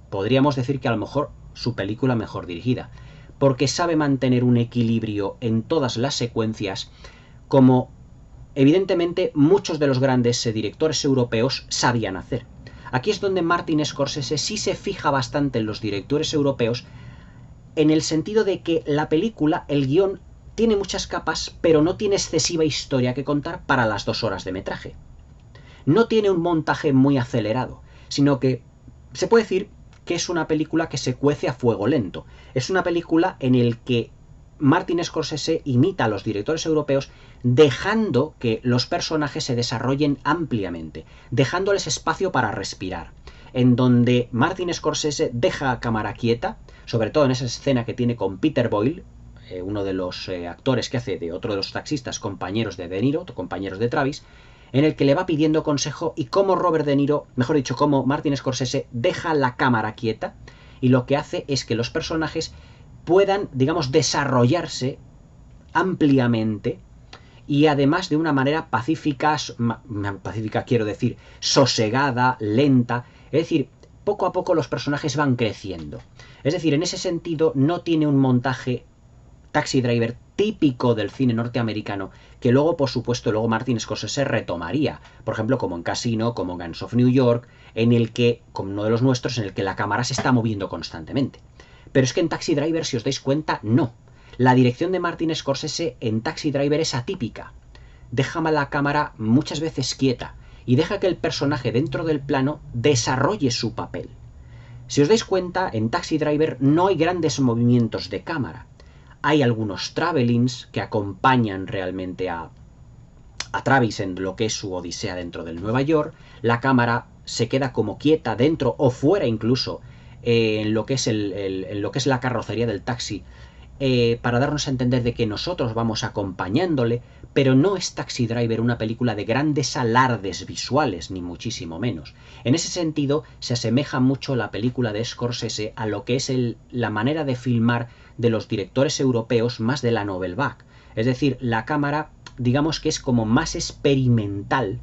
Podríamos decir que a lo mejor su película mejor dirigida, porque sabe mantener un equilibrio en todas las secuencias, como evidentemente muchos de los grandes directores europeos sabían hacer. Aquí es donde Martin Scorsese sí se fija bastante en los directores europeos, en el sentido de que la película, el guión, tiene muchas capas, pero no tiene excesiva historia que contar para las 2 horas de metraje. No tiene un montaje muy acelerado, sino que se puede decir que es una película que se cuece a fuego lento. Es una película en la que Martin Scorsese imita a los directores europeos, dejando que los personajes se desarrollen ampliamente, dejándoles espacio para respirar, en donde Martin Scorsese deja a cámara quieta, sobre todo en esa escena que tiene con Peter Boyle, uno de los actores que hace de otro de los taxistas, compañeros de De Niro, compañeros de Travis, en el que le va pidiendo consejo, y cómo Robert De Niro, mejor dicho, cómo Martin Scorsese deja la cámara quieta y lo que hace es que los personajes puedan, digamos, desarrollarse ampliamente y además de una manera pacífica quiero decir, sosegada, lenta. Es decir, poco a poco los personajes van creciendo. Es decir, en ese sentido no tiene un montaje Taxi Driver típico del cine norteamericano, que luego, por supuesto, Martin Scorsese retomaría, por ejemplo, como en Casino, como en Gangs of New York, en el que, como uno de los nuestros, en el que la cámara se está moviendo constantemente. Pero es que en Taxi Driver, si os dais cuenta, no. La dirección de Martin Scorsese en Taxi Driver es atípica. Deja la cámara muchas veces quieta y deja que el personaje dentro del plano desarrolle su papel. Si os dais cuenta, en Taxi Driver no hay grandes movimientos de cámara. Hay algunos travelings que acompañan realmente a Travis en lo que es su odisea dentro del Nueva York. La cámara se queda como quieta dentro o fuera incluso en lo que es la carrocería del taxi, para darnos a entender de que nosotros vamos acompañándole, pero no es Taxi Driver una película de grandes alardes visuales, ni muchísimo menos. En ese sentido, se asemeja mucho la película de Scorsese a lo que es la manera de filmar de los directores europeos más de la Nouvelle Vague. Es decir, la cámara, digamos que es como más experimental,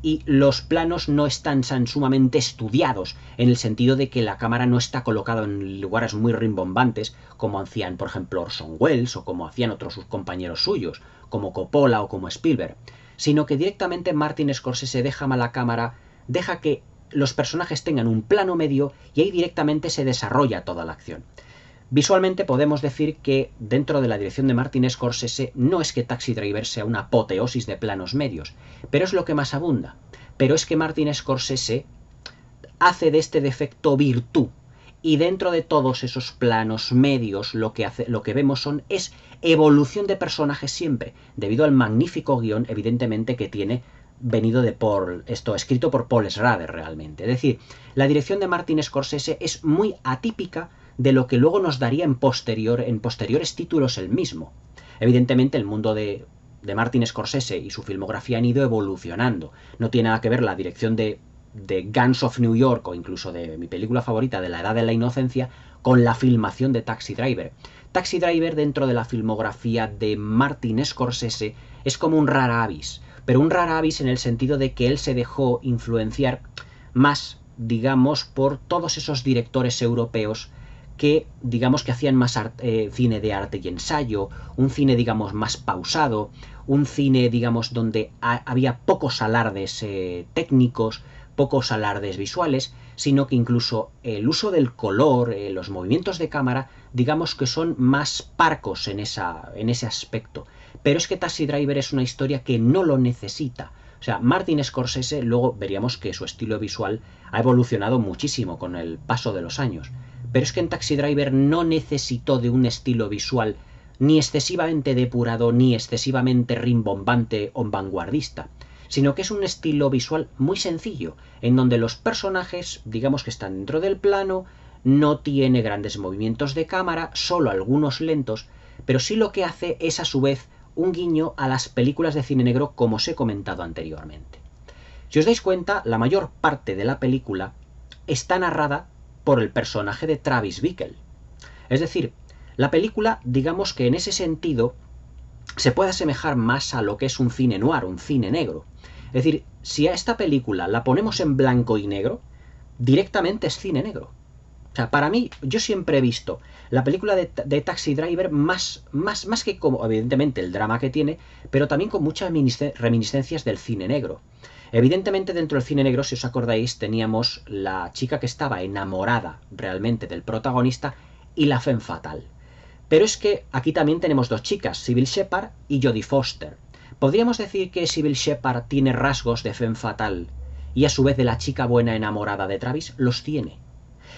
y los planos no están tan sumamente estudiados, en el sentido de que la cámara no está colocada en lugares muy rimbombantes, como hacían, por ejemplo, Orson Welles, o como hacían otros sus compañeros suyos, como Coppola o como Spielberg, sino que directamente Martin Scorsese deja la cámara, deja que los personajes tengan un plano medio, y ahí directamente se desarrolla toda la acción. Visualmente podemos decir que dentro de la dirección de Martin Scorsese no es que Taxi Driver sea una apoteosis de planos medios, pero es lo que más abunda. Pero es que Martin Scorsese hace de este defecto virtud, y dentro de todos esos planos medios lo que vemos es evolución de personajes siempre, debido al magnífico guión, evidentemente, que tiene venido de escrito por Paul Schrader realmente. Es decir, la dirección de Martin Scorsese es muy atípica de lo que luego nos daría en posteriores títulos el mismo. Evidentemente el mundo de Martin Scorsese y su filmografía han ido evolucionando. No tiene nada que ver la dirección de Guns of New York, o incluso de mi película favorita, de La Edad de la Inocencia, con la filmación de Taxi Driver. Taxi Driver, dentro de la filmografía de Martin Scorsese, es como un rara avis, pero un rara avis en el sentido de que él se dejó influenciar más, digamos, por todos esos directores europeos que, digamos, que hacían más cine de arte y ensayo, un cine, digamos, más pausado, un cine, digamos, donde había pocos alardes técnicos, pocos alardes visuales, sino que incluso el uso del color, los movimientos de cámara, digamos que son más parcos en ese aspecto. Pero es que Taxi Driver es una historia que no lo necesita. O sea, Martin Scorsese, luego veríamos que su estilo visual ha evolucionado muchísimo con el paso de los años. Pero es que en Taxi Driver no necesitó de un estilo visual ni excesivamente depurado, ni excesivamente rimbombante o vanguardista, sino que es un estilo visual muy sencillo, en donde los personajes, digamos que están dentro del plano, no tiene grandes movimientos de cámara, solo algunos lentos, pero sí lo que hace es a su vez un guiño a las películas de cine negro, como os he comentado anteriormente. Si os dais cuenta, la mayor parte de la película está narrada por el personaje de Travis Bickle. Es decir, la película, digamos que en ese sentido, se puede asemejar más a lo que es un cine noir, un cine negro. Es decir, si a esta película la ponemos en blanco y negro, directamente es cine negro. O sea, para mí, yo siempre he visto la película de Taxi Driver más que como, evidentemente, el drama que tiene, pero también con muchas reminiscencias del cine negro. Evidentemente, dentro del cine negro, si os acordáis, teníamos la chica que estaba enamorada realmente del protagonista y la femme fatale. Pero es que aquí también tenemos dos chicas, Sybil Shepherd y Jodie Foster. ¿Podríamos decir que Sybil Shepherd tiene rasgos de femme fatale y a su vez de la chica buena enamorada de Travis? Los tiene.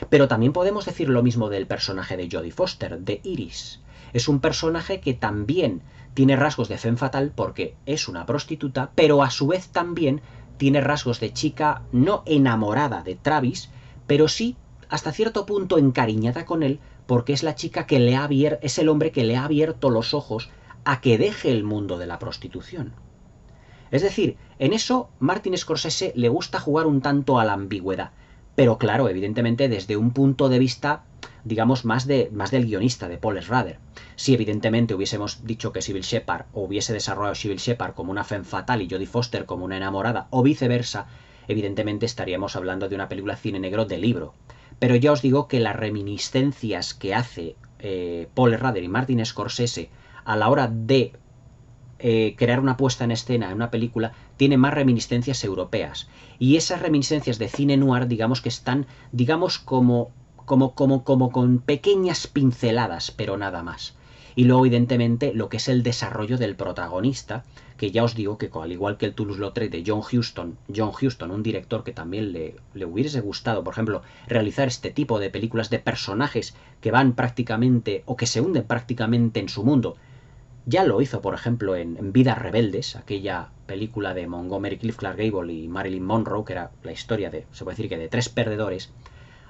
Pero también podemos decir lo mismo del personaje de Jodie Foster, de Iris. Es un personaje que también tiene rasgos de femme fatale porque es una prostituta, pero a su vez también tiene rasgos de chica no enamorada de Travis, pero sí hasta cierto punto encariñada con él, porque es la chica que es el hombre que le ha abierto los ojos a que deje el mundo de la prostitución. Es decir, en eso Martin Scorsese le gusta jugar un tanto a la ambigüedad, pero claro, evidentemente desde un punto de vista, digamos, más del guionista, de Paul Schrader. Si evidentemente hubiésemos dicho que Sybil Shepherd, o hubiese desarrollado Sybil Shepherd como una femme fatale y Jodie Foster como una enamorada, o viceversa, evidentemente estaríamos hablando de una película cine negro de libro. Pero ya os digo que las reminiscencias que hace Paul Schrader y Martin Scorsese a la hora de crear una puesta en escena en una película tiene más reminiscencias europeas, y esas reminiscencias de cine noir, digamos que están, digamos, como con pequeñas pinceladas, pero nada más. Y luego, evidentemente, lo que es el desarrollo del protagonista, que ya os digo que al igual que el Toulouse-Lautrec de John Huston, un director que también le hubiese gustado, por ejemplo, realizar este tipo de películas de personajes que van prácticamente, o que se hunden prácticamente en su mundo. Ya lo hizo, por ejemplo, en Vidas Rebeldes, aquella película de Montgomery Clift, Clark Gable y Marilyn Monroe, que era la historia de, se puede decir que de tres perdedores.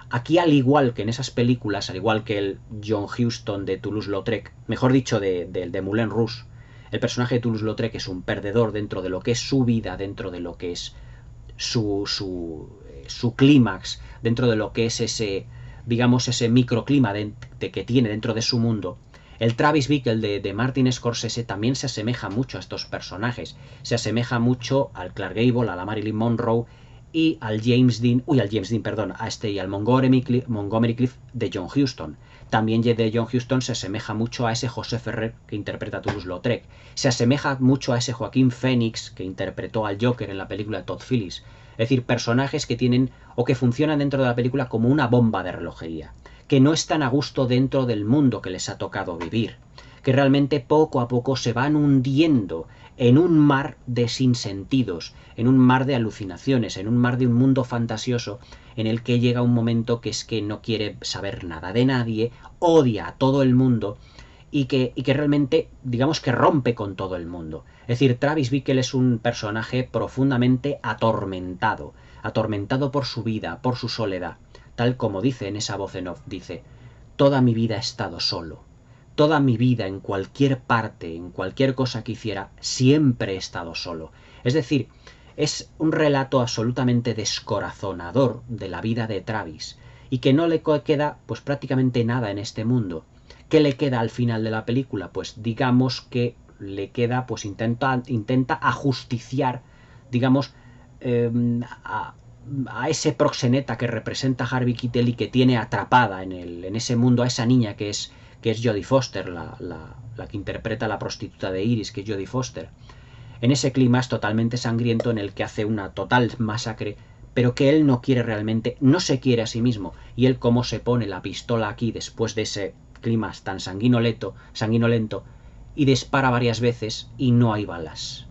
Aquí, al igual que en esas películas, al igual que el John Huston de Toulouse-Lautrec, mejor dicho, de Moulin Rouge, el personaje de Toulouse-Lautrec es un perdedor dentro de lo que es su vida, dentro de lo que es su clímax, dentro de lo que es ese, digamos, ese microclima que tiene dentro de su mundo. El Travis Bickle de Martin Scorsese también se asemeja mucho a estos personajes. Se asemeja mucho al Clark Gable, a la Marilyn Monroe y al al Montgomery Clift de John Huston. También de John Huston se asemeja mucho a ese José Ferrer que interpreta a Toulouse-Lautrec. Se asemeja mucho a ese Joaquín Phoenix que interpretó al Joker en la película de Todd Phillips. Es decir, personajes que tienen o que funcionan dentro de la película como una bomba de relojería, que no están a gusto dentro del mundo que les ha tocado vivir, que realmente poco a poco se van hundiendo en un mar de sinsentidos, en un mar de alucinaciones, en un mar de un mundo fantasioso en el que llega un momento que es que no quiere saber nada de nadie, odia a todo el mundo y que realmente, digamos que rompe con todo el mundo. Es decir, Travis Bickle es un personaje profundamente atormentado por su vida, por su soledad. Tal como dice en esa voz en off, dice: toda mi vida he estado solo. Toda mi vida, en cualquier parte, en cualquier cosa que hiciera, siempre he estado solo. Es decir, es un relato absolutamente descorazonador de la vida de Travis y que no le queda pues prácticamente nada en este mundo. ¿Qué le queda al final de la película? Pues digamos que le queda, pues intenta ajusticiar, digamos, a ese proxeneta que representa Harvey Keitel y que tiene atrapada en ese mundo a esa niña que es Jodie Foster, la que interpreta a la prostituta de Iris, que es Jodie Foster. En ese clima es totalmente sangriento en el que hace una total masacre, pero que él no quiere realmente, no se quiere a sí mismo. Y él, como se pone la pistola aquí después de ese clima tan sanguinolento, y dispara varias veces y no hay balas.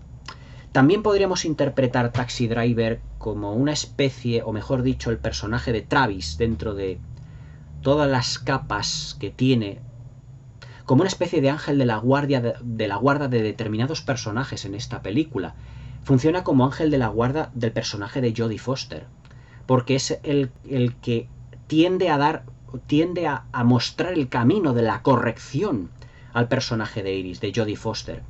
También podríamos interpretar Taxi Driver como una especie, o mejor dicho, el personaje de Travis dentro de todas las capas que tiene, como una especie de ángel de la guardia de determinados personajes en esta película. Funciona como ángel de la guarda del personaje de Jodie Foster, porque es el que tiende a mostrar el camino de la corrección al personaje de Iris, de Jodie Foster.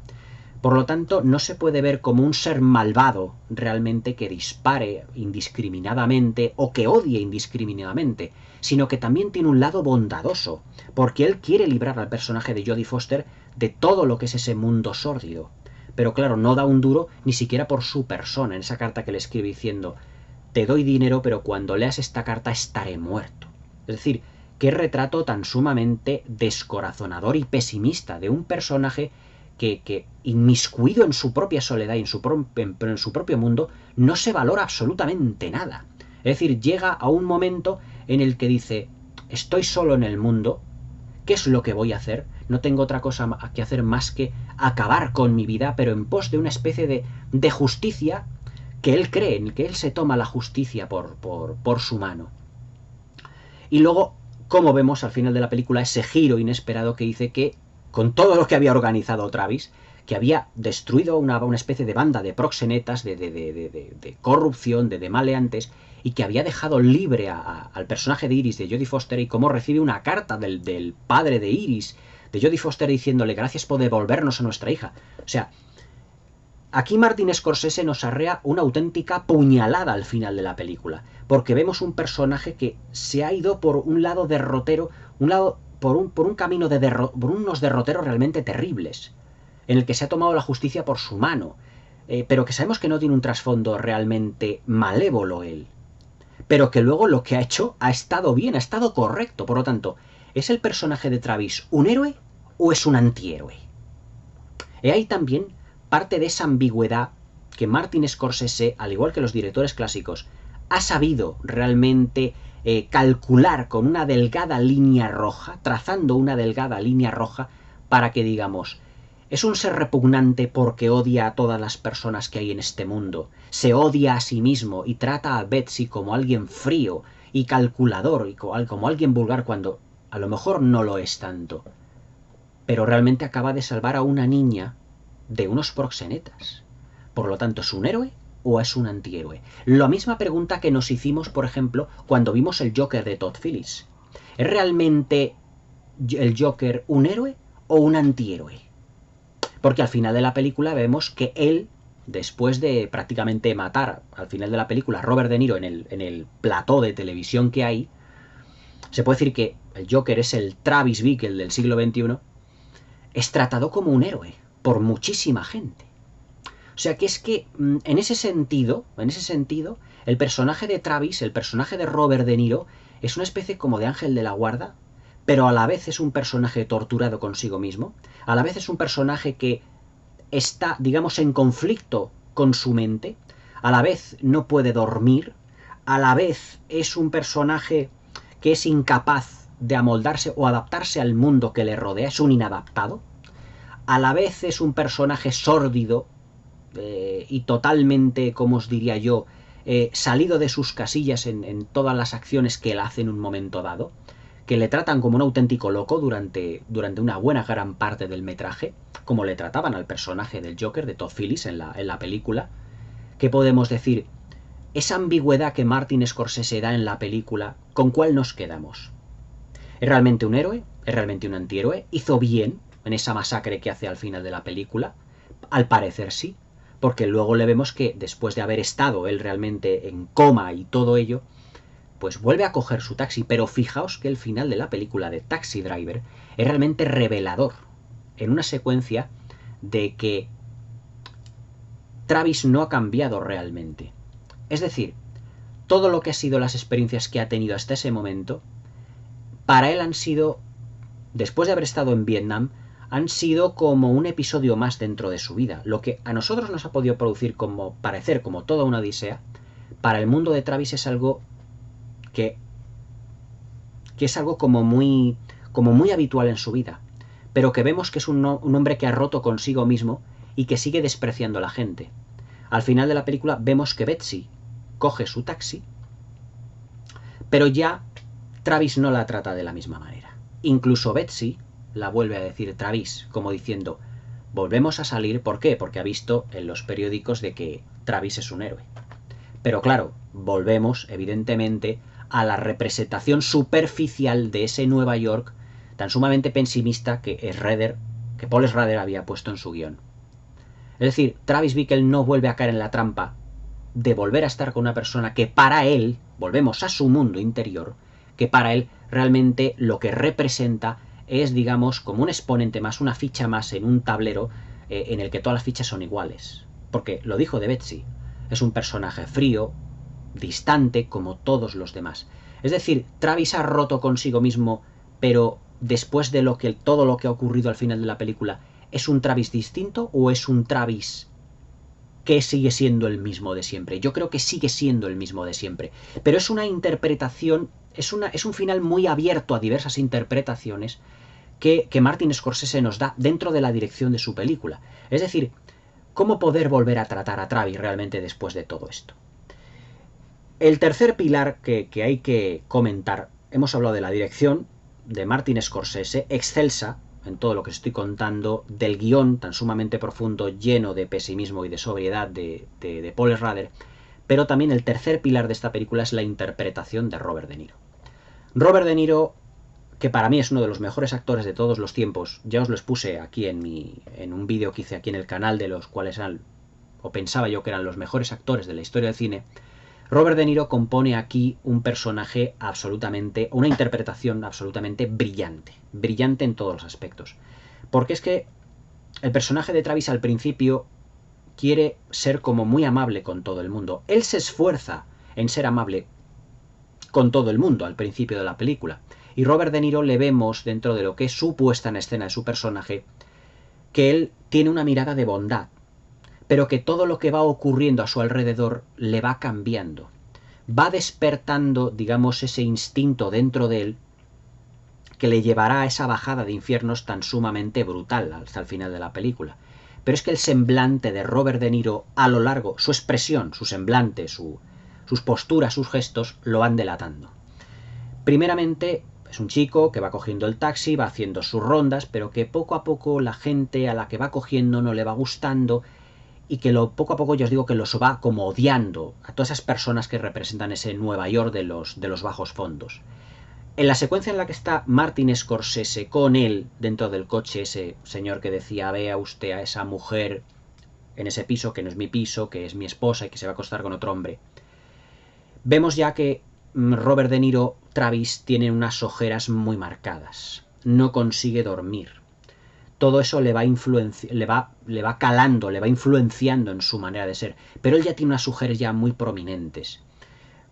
Por lo tanto, no se puede ver como un ser malvado realmente que dispare indiscriminadamente o que odie indiscriminadamente, sino que también tiene un lado bondadoso, porque él quiere librar al personaje de Jodie Foster de todo lo que es ese mundo sórdido. Pero claro, no da un duro ni siquiera por su persona, en esa carta que le escribe diciendo: te doy dinero, pero cuando leas esta carta estaré muerto. Es decir, qué retrato tan sumamente descorazonador y pesimista de un personaje que inmiscuido en su propia soledad y en su propio mundo, no se valora absolutamente nada. Es decir, llega a un momento en el que dice: estoy solo en el mundo, ¿qué es lo que voy a hacer? No tengo otra cosa que hacer más que acabar con mi vida, pero en pos de una especie de justicia que él cree, en que él se toma la justicia por su mano. Y luego, como vemos al final de la película, ese giro inesperado que dice que, con todo lo que había organizado Travis, que había destruido una especie de banda de proxenetas, de corrupción, de maleantes, y que había dejado libre al personaje de Iris, de Jodie Foster, y cómo recibe una carta del padre de Iris, de Jodie Foster, diciéndole: gracias por devolvernos a nuestra hija. O sea, aquí Martin Scorsese nos arrea una auténtica puñalada al final de la película, porque vemos un personaje que se ha ido por un lado derrotero, por un camino por unos derroteros realmente terribles, en el que se ha tomado la justicia por su mano, pero que sabemos que no tiene un trasfondo realmente malévolo él, pero que luego lo que ha hecho ha estado bien, ha estado correcto. Por lo tanto, ¿es el personaje de Travis un héroe o es un antihéroe? Y hay también parte de esa ambigüedad que Martin Scorsese, al igual que los directores clásicos, ha sabido realmente calcular con una delgada línea roja, trazando una delgada línea roja para que digamos, es un ser repugnante porque odia a todas las personas que hay en este mundo, se odia a sí mismo y trata a Betsy como alguien frío y calculador y como alguien vulgar cuando a lo mejor no lo es tanto, pero realmente acaba de salvar a una niña de unos proxenetas. Por lo tanto, ¿es un héroe o es un antihéroe? La misma pregunta que nos hicimos, por ejemplo, cuando vimos el Joker de Todd Phillips. ¿Es realmente el Joker un héroe o un antihéroe? Porque al final de la película vemos que él, después de prácticamente matar al final de la película a Robert De Niro en el plató de televisión que hay, se puede decir que el Joker es el Travis Bickle del siglo XXI, es tratado como un héroe por muchísima gente. O sea que es que en ese sentido, el personaje de Travis, el personaje de Robert De Niro, es una especie como de ángel de la guarda, pero a la vez es un personaje torturado consigo mismo, a la vez es un personaje que está, digamos, en conflicto con su mente, a la vez no puede dormir, a la vez es un personaje que es incapaz de amoldarse o adaptarse al mundo que le rodea, es un inadaptado, a la vez es un personaje sórdido y totalmente, como os diría yo, salido de sus casillas en todas las acciones que él hace en un momento dado, que le tratan como un auténtico loco durante una buena gran parte del metraje, como le trataban al personaje del Joker de Todd Phillips en la película. ¿Qué podemos decir? Esa ambigüedad que Martin Scorsese da en la película, ¿con cuál nos quedamos? ¿Es realmente un héroe? ¿Es realmente un antihéroe? ¿Hizo bien en esa masacre que hace al final de la película? Al parecer sí, porque luego le vemos que después de haber estado él realmente en coma y todo ello, pues vuelve a coger su taxi, pero fijaos que el final de la película de Taxi Driver es realmente revelador, en una secuencia de que Travis no ha cambiado realmente. Es decir, todo lo que ha sido las experiencias que ha tenido hasta ese momento, para él han sido, después de haber estado en Vietnam, han sido como un episodio más dentro de su vida. Lo que a nosotros nos ha podido parecer como toda una odisea, para el mundo de Travis es algo que es algo como muy habitual en su vida, pero que vemos que es un hombre que ha roto consigo mismo y que sigue despreciando a la gente. Al final de la película vemos que Betsy coge su taxi, pero ya Travis no la trata de la misma manera. Incluso Betsy la vuelve a decir Travis, como diciendo, volvemos a salir, ¿por qué? Porque ha visto en los periódicos de que Travis es un héroe. Pero claro, volvemos, evidentemente, a la representación superficial de ese Nueva York tan sumamente pesimista que Paul Schrader había puesto en su guión. Es decir, Travis Bickle no vuelve a caer en la trampa de volver a estar con una persona que para él, volvemos a su mundo interior, que para él realmente lo que representa es, digamos, como un exponente más, una ficha más en un tablero en el que todas las fichas son iguales. Porque lo dijo de Betsy, es un personaje frío, distante, como todos los demás. Es decir, Travis ha roto consigo mismo, pero después de todo lo que ha ocurrido al final de la película, ¿es un Travis distinto o es un Travis que sigue siendo el mismo de siempre? Yo creo que sigue siendo el mismo de siempre, pero es una interpretación, es un final muy abierto a diversas interpretaciones que Martin Scorsese nos da dentro de la dirección de su película. Es decir, ¿cómo poder volver a tratar a Travis realmente después de todo esto? El tercer pilar que hay que comentar, hemos hablado de la dirección de Martin Scorsese, excelsa en todo lo que estoy contando, del guión tan sumamente profundo, lleno de pesimismo y de sobriedad de Paul Schrader, pero también el tercer pilar de esta película es la interpretación de Robert De Niro. Robert De Niro, que para mí es uno de los mejores actores de todos los tiempos, ya os lo expuse aquí en un vídeo que hice aquí en el canal de los cuales pensaba yo que eran los mejores actores de la historia del cine. Robert De Niro compone aquí un personaje una interpretación absolutamente brillante, brillante en todos los aspectos. Porque es que el personaje de Travis al principio quiere ser como muy amable con todo el mundo. Él se esfuerza en ser amable con todo el mundo al principio de la película. Y Robert De Niro le vemos dentro de lo que es su puesta en escena de su personaje, que él tiene una mirada de bondad, pero que todo lo que va ocurriendo a su alrededor le va cambiando. Va despertando, digamos, ese instinto dentro de él que le llevará a esa bajada de infiernos tan sumamente brutal hasta el final de la película. Pero es que el semblante de Robert De Niro a lo largo, su expresión, su semblante, sus posturas, sus gestos, lo van delatando. Primeramente, es un chico que va cogiendo el taxi, va haciendo sus rondas, pero que poco a poco la gente a la que va cogiendo no le va gustando y que poco a poco yo os digo que los va como odiando a todas esas personas que representan ese Nueva York de los bajos fondos. En la secuencia en la que está Martin Scorsese con él dentro del coche, ese señor que decía, vea usted a esa mujer en ese piso, que no es mi piso, que es mi esposa y que se va a acostar con otro hombre, vemos ya que Robert De Niro, Travis, tiene unas ojeras muy marcadas. No consigue dormir. Todo eso le va calando, le va influenciando en su manera de ser. Pero él ya tiene unas ojeras ya muy prominentes.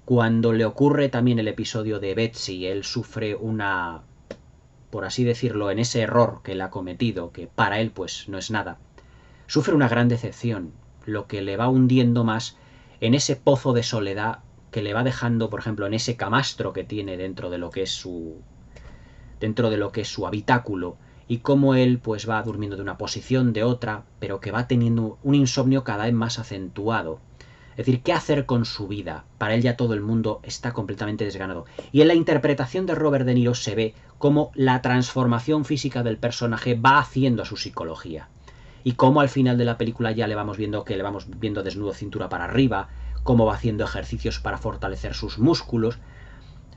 Cuando le ocurre también el episodio de Betsy, él sufre una, por así decirlo, en ese error que él ha cometido, que para él pues no es nada, sufre una gran decepción, lo que le va hundiendo más en ese pozo de soledad que le va dejando, por ejemplo, en ese camastro que tiene dentro de lo que es su habitáculo, y cómo él pues va durmiendo de una posición, de otra, pero que va teniendo un insomnio cada vez más acentuado. Es decir, ¿qué hacer con su vida? Para él ya todo el mundo está completamente desganado. Y en la interpretación de Robert De Niro se ve cómo la transformación física del personaje va haciendo a su psicología. Y cómo al final de la película ya le vamos viendo desnudo cintura para arriba, cómo va haciendo ejercicios para fortalecer sus músculos,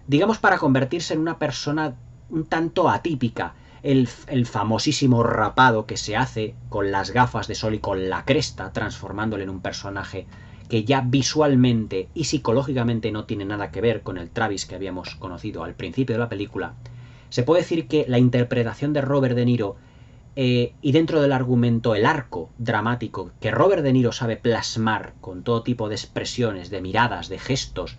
digamos para convertirse en una persona un tanto atípica. El famosísimo rapado que se hace con las gafas de sol y con la cresta, transformándole en un personaje que ya visualmente y psicológicamente no tiene nada que ver con el Travis que habíamos conocido al principio de la película. Se puede decir que la interpretación de Robert De Niro y dentro del argumento el arco dramático que Robert De Niro sabe plasmar con todo tipo de expresiones, de miradas, de gestos,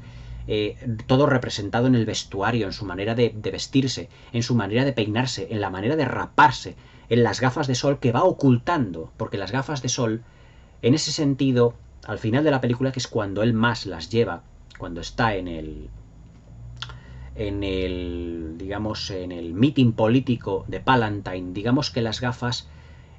todo representado en el vestuario, en su manera de vestirse, en su manera de peinarse, en la manera de raparse, en las gafas de sol que va ocultando, porque las gafas de sol, en ese sentido, al final de la película, que es cuando él más las lleva, cuando está en el digamos, en el meeting político de Palantine, digamos que las gafas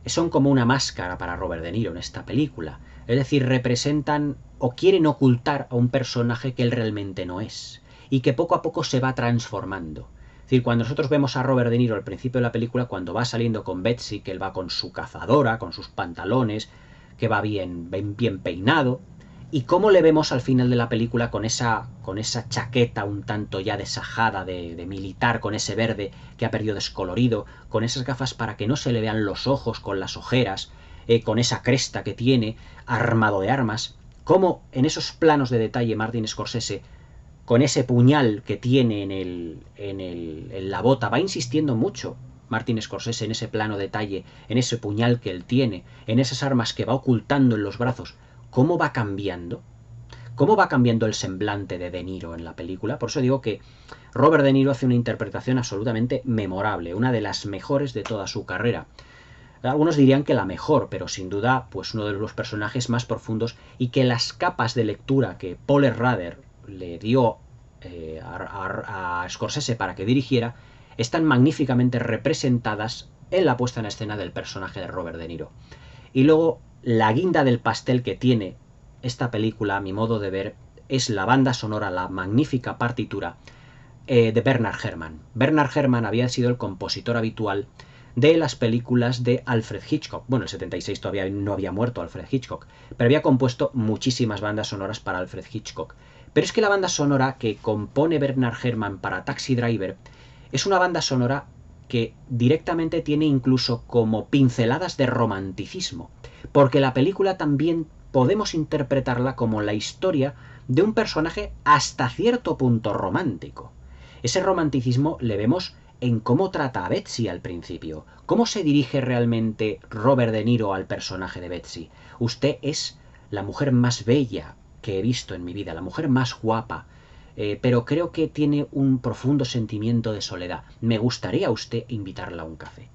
son como una máscara para Robert De Niro en esta película. Es decir, representan o quieren ocultar a un personaje que él realmente no es y que poco a poco se va transformando. Es decir, cuando nosotros vemos a Robert De Niro al principio de la película, cuando va saliendo con Betsy, que él va con su cazadora, con sus pantalones, que va bien peinado, y cómo le vemos al final de la película con esa chaqueta un tanto ya desajada de militar, con ese verde que ha perdido descolorido, con esas gafas para que no se le vean los ojos con las ojeras, con esa cresta que tiene, armado de armas, cómo en esos planos de detalle Martin Scorsese, con ese puñal que tiene en la bota, va insistiendo mucho Martin Scorsese en ese plano detalle, en ese puñal que él tiene, en esas armas que va ocultando en los brazos. ¿Cómo va cambiando? ¿Cómo va cambiando el semblante de De Niro en la película? Por eso digo que Robert De Niro hace una interpretación absolutamente memorable, una de las mejores de toda su carrera. Algunos dirían que la mejor, pero sin duda pues uno de los personajes más profundos, y que las capas de lectura que Paul Schrader le dio a Scorsese para que dirigiera están magníficamente representadas en la puesta en escena del personaje de Robert De Niro. Y luego la guinda del pastel que tiene esta película, a mi modo de ver, es la banda sonora, la magnífica partitura de Bernard Herrmann. Bernard Herrmann había sido el compositor habitual de las películas de Alfred Hitchcock. Bueno, en el 76 todavía no había muerto Alfred Hitchcock, pero había compuesto muchísimas bandas sonoras para Alfred Hitchcock. Pero es que la banda sonora que compone Bernard Herrmann para Taxi Driver es una banda sonora que directamente tiene incluso como pinceladas de romanticismo, porque la película también podemos interpretarla como la historia de un personaje hasta cierto punto romántico. Ese romanticismo le vemos en cómo trata a Betsy al principio, cómo se dirige realmente Robert De Niro al personaje de Betsy. Usted es la mujer más bella que he visto en mi vida, la mujer más guapa, pero creo que tiene un profundo sentimiento de soledad. Me gustaría a usted invitarla a un café.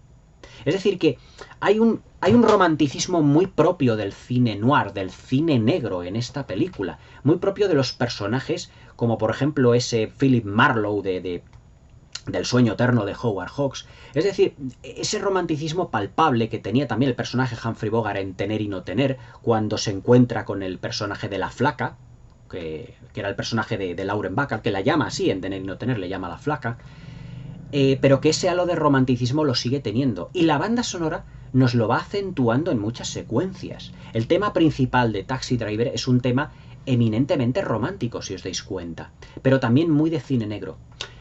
Es decir, que hay un romanticismo muy propio del cine noir, del cine negro en esta película, muy propio de los personajes, como por ejemplo ese Philip Marlowe de del sueño eterno de Howard Hawks. Es decir, ese romanticismo palpable que tenía también el personaje Humphrey Bogart en Tener y no tener, cuando se encuentra con el personaje de la flaca, que era el personaje de Lauren Bacall, que la llama así en Tener y no tener, le llama la flaca, pero que ese halo de romanticismo lo sigue teniendo. Y la banda sonora nos lo va acentuando en muchas secuencias. El tema principal de Taxi Driver es un tema eminentemente romántico, si os dais cuenta, pero también muy de cine negro.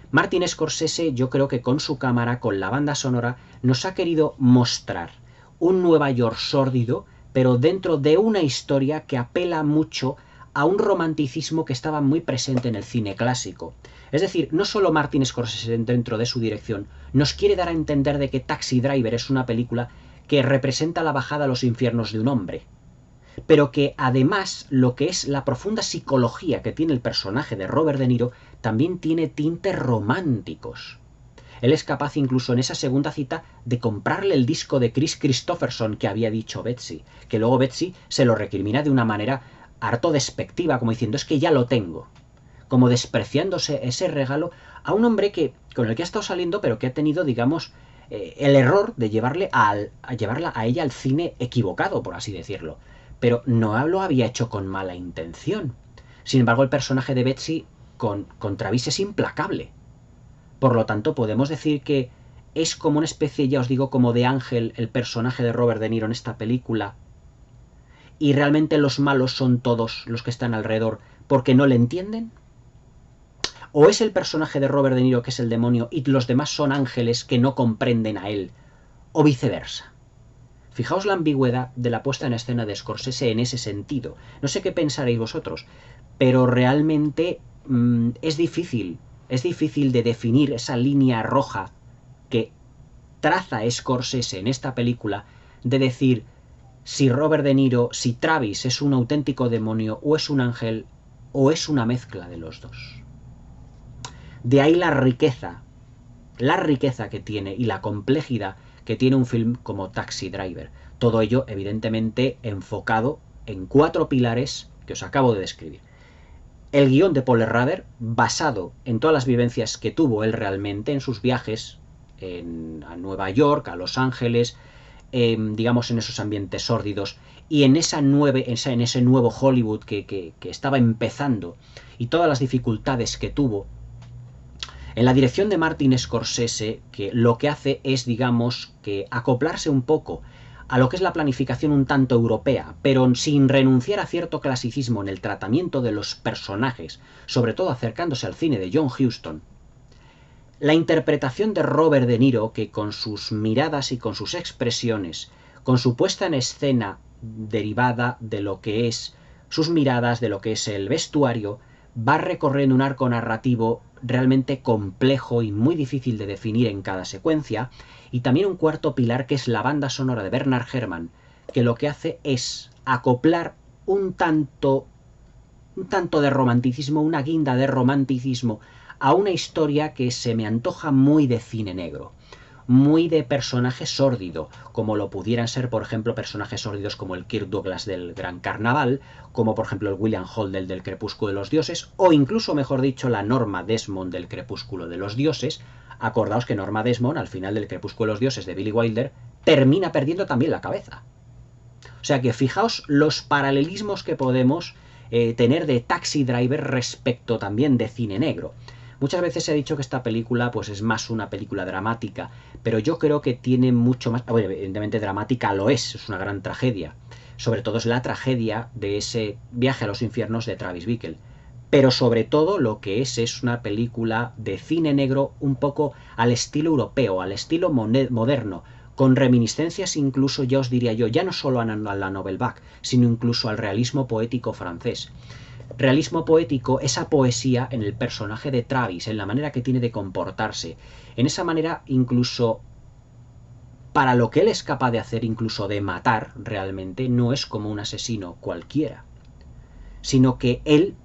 Martin Scorsese, yo creo que con su cámara, con la banda sonora, nos ha querido mostrar un Nueva York sórdido, pero dentro de una historia que apela mucho a un romanticismo que estaba muy presente en el cine clásico. Es decir, no solo Martin Scorsese dentro de su dirección nos quiere dar a entender de que Taxi Driver es una película que representa la bajada a los infiernos de un hombre, pero que además lo que es la profunda psicología que tiene el personaje de Robert De Niro también tiene tintes románticos. Él es capaz incluso en esa segunda cita de comprarle el disco de Chris Christopherson que había dicho Betsy, que luego Betsy se lo recrimina de una manera harto despectiva, como diciendo es que ya lo tengo, como despreciándose ese regalo a un hombre con el que ha estado saliendo, pero que ha tenido, digamos, el error de llevarla a ella al cine equivocado, por así decirlo. Pero no lo había hecho con mala intención. Sin embargo, el personaje de Betsy con Travis es implacable. Por lo tanto, podemos decir que es como una especie, ya os digo, como de ángel el personaje de Robert De Niro en esta película, y realmente los malos son todos los que están alrededor porque no le entienden. ¿O es el personaje de Robert De Niro que es el demonio y los demás son ángeles que no comprenden a él? O viceversa. Fijaos la ambigüedad de la puesta en escena de Scorsese en ese sentido. No sé qué pensaréis vosotros, pero realmente es difícil de definir esa línea roja que traza Scorsese en esta película, de decir si Robert De Niro, si Travis es un auténtico demonio o es un ángel o es una mezcla de los dos. De ahí la riqueza que tiene y la complejidad que tiene un film como Taxi Driver. Todo ello, evidentemente, enfocado en 4 pilares que os acabo de describir. El guión de Paul Schrader, basado en todas las vivencias que tuvo él realmente en sus viajes a Nueva York, a Los Ángeles, digamos en esos ambientes sórdidos y en ese nuevo Hollywood que estaba empezando y todas las dificultades que tuvo. En la dirección de Martin Scorsese, que lo que hace es, digamos, que acoplarse un poco a lo que es la planificación un tanto europea, pero sin renunciar a cierto clasicismo en el tratamiento de los personajes, sobre todo acercándose al cine de John Huston. La interpretación de Robert De Niro, que con sus miradas y con sus expresiones, con su puesta en escena derivada de lo que es sus miradas, de lo que es el vestuario, va recorriendo un arco narrativo realmente complejo y muy difícil de definir en cada secuencia, y también un cuarto pilar que es la banda sonora de Bernard Herrmann, que lo que hace es acoplar un tanto de romanticismo, una guinda de romanticismo a una historia que se me antoja muy de cine negro, muy de personaje sórdido, como lo pudieran ser, por ejemplo, personajes sórdidos como el Kirk Douglas del Gran Carnaval, como por ejemplo el William Holden del Crepúsculo de los Dioses, o incluso, mejor dicho, la Norma Desmond del Crepúsculo de los Dioses. Acordaos que Norma Desmond, al final del Crepúsculo de los Dioses de Billy Wilder, termina perdiendo también la cabeza. O sea que fijaos los paralelismos que podemos tener de Taxi Driver respecto también de cine negro. Muchas veces se ha dicho que esta película pues es más una película dramática, pero yo creo que tiene mucho más... Bueno, evidentemente dramática lo es una gran tragedia. Sobre todo es la tragedia de ese viaje a los infiernos de Travis Bickle. Pero sobre todo lo que es una película de cine negro un poco al estilo europeo, al estilo moderno, con reminiscencias incluso, ya os diría yo, ya no solo a la Nouvelle Vague, sino incluso al realismo poético francés. Realismo poético, esa poesía en el personaje de Travis, en la manera que tiene de comportarse, en esa manera incluso para lo que él es capaz de hacer, incluso de matar realmente, no es como un asesino cualquiera, sino que él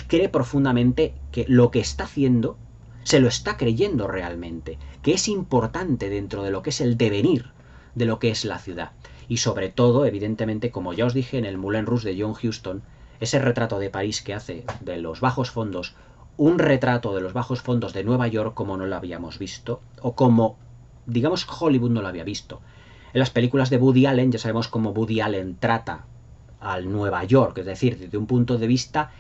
cree profundamente que lo que está haciendo se lo está creyendo realmente, que es importante dentro de lo que es el devenir de lo que es la ciudad. Y sobre todo, evidentemente, como ya os dije en el Moulin Rouge de John Huston, ese retrato de París que hace de los bajos fondos un retrato de los bajos fondos de Nueva York como no lo habíamos visto, o como, digamos, Hollywood no lo había visto. En las películas de Woody Allen ya sabemos cómo Woody Allen trata al Nueva York, es decir, desde un punto de vista,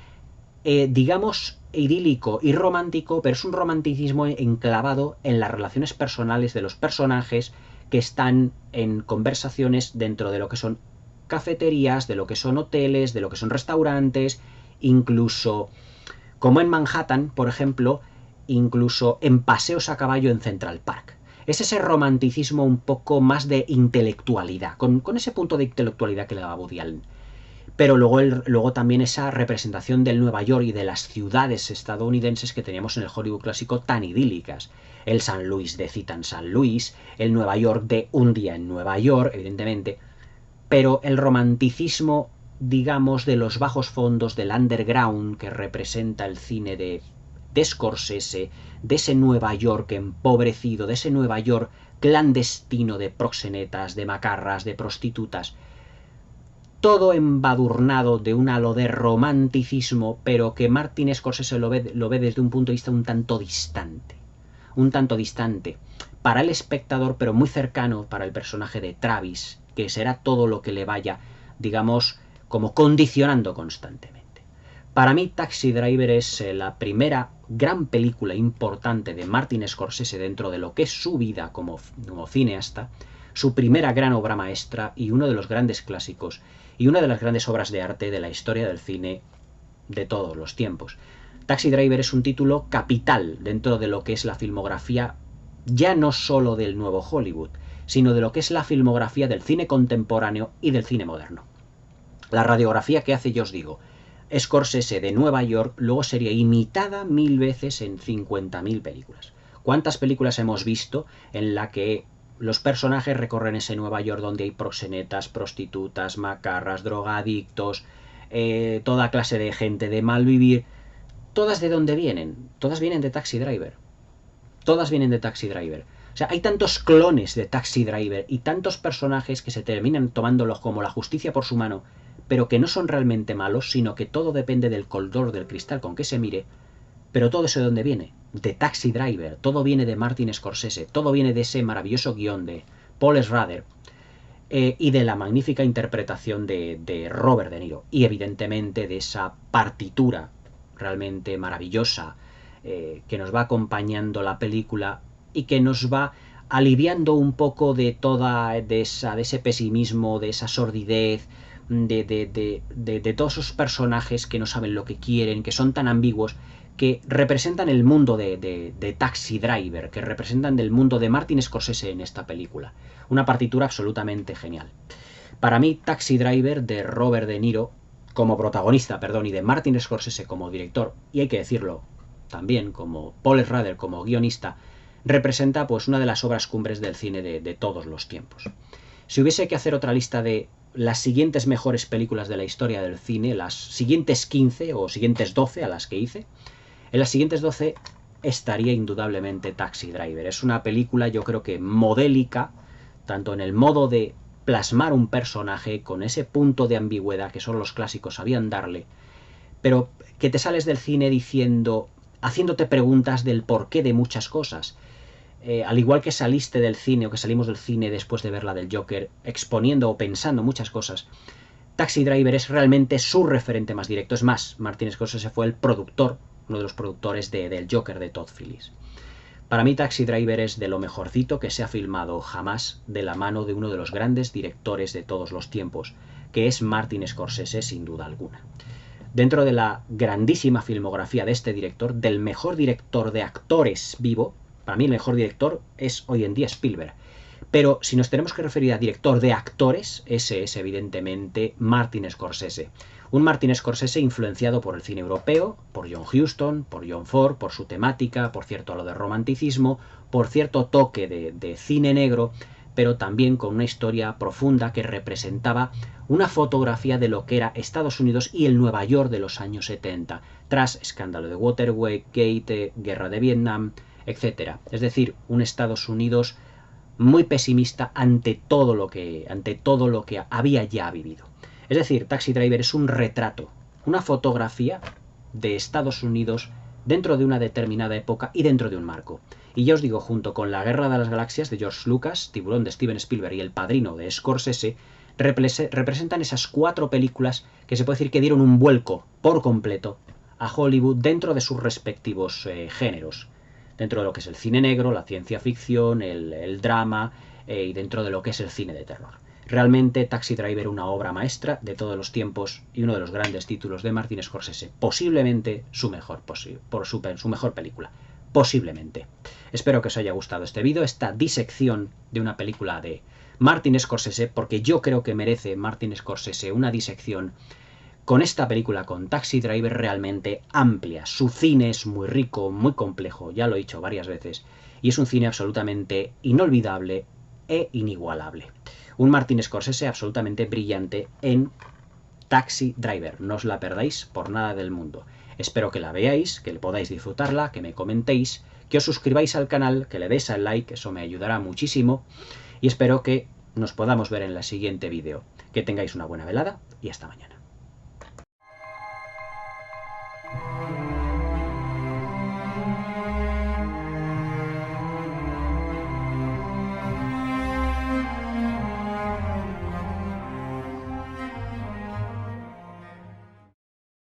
digamos, idílico y romántico, pero es un romanticismo enclavado en las relaciones personales de los personajes que están en conversaciones dentro de lo que son cafeterías, de lo que son hoteles, de lo que son restaurantes, incluso, como en Manhattan, por ejemplo, incluso en paseos a caballo en Central Park. Es ese romanticismo un poco más de intelectualidad, con ese punto de intelectualidad que le daba Woody Allen. Pero luego también esa representación del Nueva York y de las ciudades estadounidenses que teníamos en el Hollywood clásico tan idílicas. El San Luis de Cita en San Luis, el Nueva York de Un día en Nueva York, evidentemente, pero el romanticismo, digamos, de los bajos fondos del underground que representa el cine de Scorsese, de ese Nueva York empobrecido, de ese Nueva York clandestino de proxenetas, de macarras, de prostitutas, todo embadurnado de un halo de romanticismo, pero que Martin Scorsese lo ve desde un punto de vista un tanto distante para el espectador, pero muy cercano para el personaje de Travis, que será todo lo que le vaya, digamos, como condicionando constantemente. Para mí, Taxi Driver es la primera gran película importante de Martin Scorsese dentro de lo que es su vida como cineasta, su primera gran obra maestra y uno de los grandes clásicos y una de las grandes obras de arte de la historia del cine de todos los tiempos. Taxi Driver es un título capital dentro de lo que es la filmografía ya no solo del nuevo Hollywood, sino de lo que es la filmografía del cine contemporáneo y del cine moderno. La radiografía que hace, yo os digo, Scorsese de Nueva York luego sería imitada 1000 veces en 50.000 películas. ¿Cuántas películas hemos visto en la que los personajes recorren ese Nueva York donde hay proxenetas, prostitutas, macarras, drogadictos, toda clase de gente de mal vivir? ¿Todas de dónde vienen? Todas vienen de Taxi Driver. Todas vienen de Taxi Driver. O sea, hay tantos clones de Taxi Driver y tantos personajes que se terminan tomándolos como la justicia por su mano, pero que no son realmente malos, sino que todo depende del color del cristal con que se mire. Pero todo eso de dónde viene, de Taxi Driver, todo viene de Martin Scorsese, todo viene de ese maravilloso guión de Paul Schrader y de la magnífica interpretación de Robert De Niro y evidentemente de esa partitura realmente maravillosa que nos va acompañando la película y que nos va aliviando un poco de ese pesimismo, de esa sordidez, de todos esos personajes que no saben lo que quieren, que son tan ambiguos, que representan el mundo de Taxi Driver, que representan del mundo de Martin Scorsese en esta película. Una partitura absolutamente genial. Para mí, Taxi Driver de Robert De Niro como protagonista, y de Martin Scorsese como director, y hay que decirlo también como Paul Schrader como guionista, representa pues una de las obras cumbres del cine de todos los tiempos. Si hubiese que hacer otra lista de las siguientes mejores películas de la historia del cine, las siguientes 15 o siguientes 12 a las que hice, en las siguientes 12 estaría indudablemente Taxi Driver. Es una película, yo creo que modélica, tanto en el modo de plasmar un personaje con ese punto de ambigüedad que solo los clásicos sabían darle, pero que te sales del cine haciéndote preguntas del porqué de muchas cosas. Al igual que saliste del cine o que salimos del cine después de ver la del Joker, exponiendo o pensando muchas cosas, Taxi Driver es realmente su referente más directo. Es más, Martin Scorsese fue el productor, uno de los productores del Joker de Todd Phillips. Para mí Taxi Driver es de lo mejorcito que se ha filmado jamás de la mano de uno de los grandes directores de todos los tiempos, que es Martin Scorsese sin duda alguna. Dentro de la grandísima filmografía de este director, del mejor director de actores vivo, para mí el mejor director es hoy en día Spielberg. Pero si nos tenemos que referir a director de actores, ese es evidentemente Martin Scorsese. Un Martin Scorsese influenciado por el cine europeo, por John Huston, por John Ford, por su temática, por cierto lo de romanticismo, por cierto toque de cine negro, pero también con una historia profunda que representaba una fotografía de lo que era Estados Unidos y el Nueva York de los años 70, tras escándalo de Watergate, guerra de Vietnam, etc. Es decir, un Estados Unidos muy pesimista ante todo lo que había ya vivido. Es decir, Taxi Driver es un retrato, una fotografía de Estados Unidos dentro de una determinada época y dentro de un marco. Y ya os digo, junto con La Guerra de las Galaxias de George Lucas, Tiburón de Steven Spielberg y El Padrino de Scorsese, representan esas 4 películas que se puede decir que dieron un vuelco por completo a Hollywood dentro de sus respectivos géneros. Dentro de lo que es el cine negro, la ciencia ficción, el drama y dentro de lo que es el cine de terror. Realmente Taxi Driver, una obra maestra de todos los tiempos y uno de los grandes títulos de Martin Scorsese. Posiblemente su mejor película. Posiblemente. Espero que os haya gustado este vídeo, esta disección de una película de Martin Scorsese, porque yo creo que merece Martin Scorsese una disección con esta película, con Taxi Driver, realmente amplia. Su cine es muy rico, muy complejo, ya lo he dicho varias veces, y es un cine absolutamente inolvidable e inigualable. Un Martin Scorsese absolutamente brillante en Taxi Driver. No os la perdáis por nada del mundo. Espero que la veáis, que podáis disfrutarla, que me comentéis, que os suscribáis al canal, que le deis al like, eso me ayudará muchísimo. Y espero que nos podamos ver en el siguiente vídeo. Que tengáis una buena velada y hasta mañana.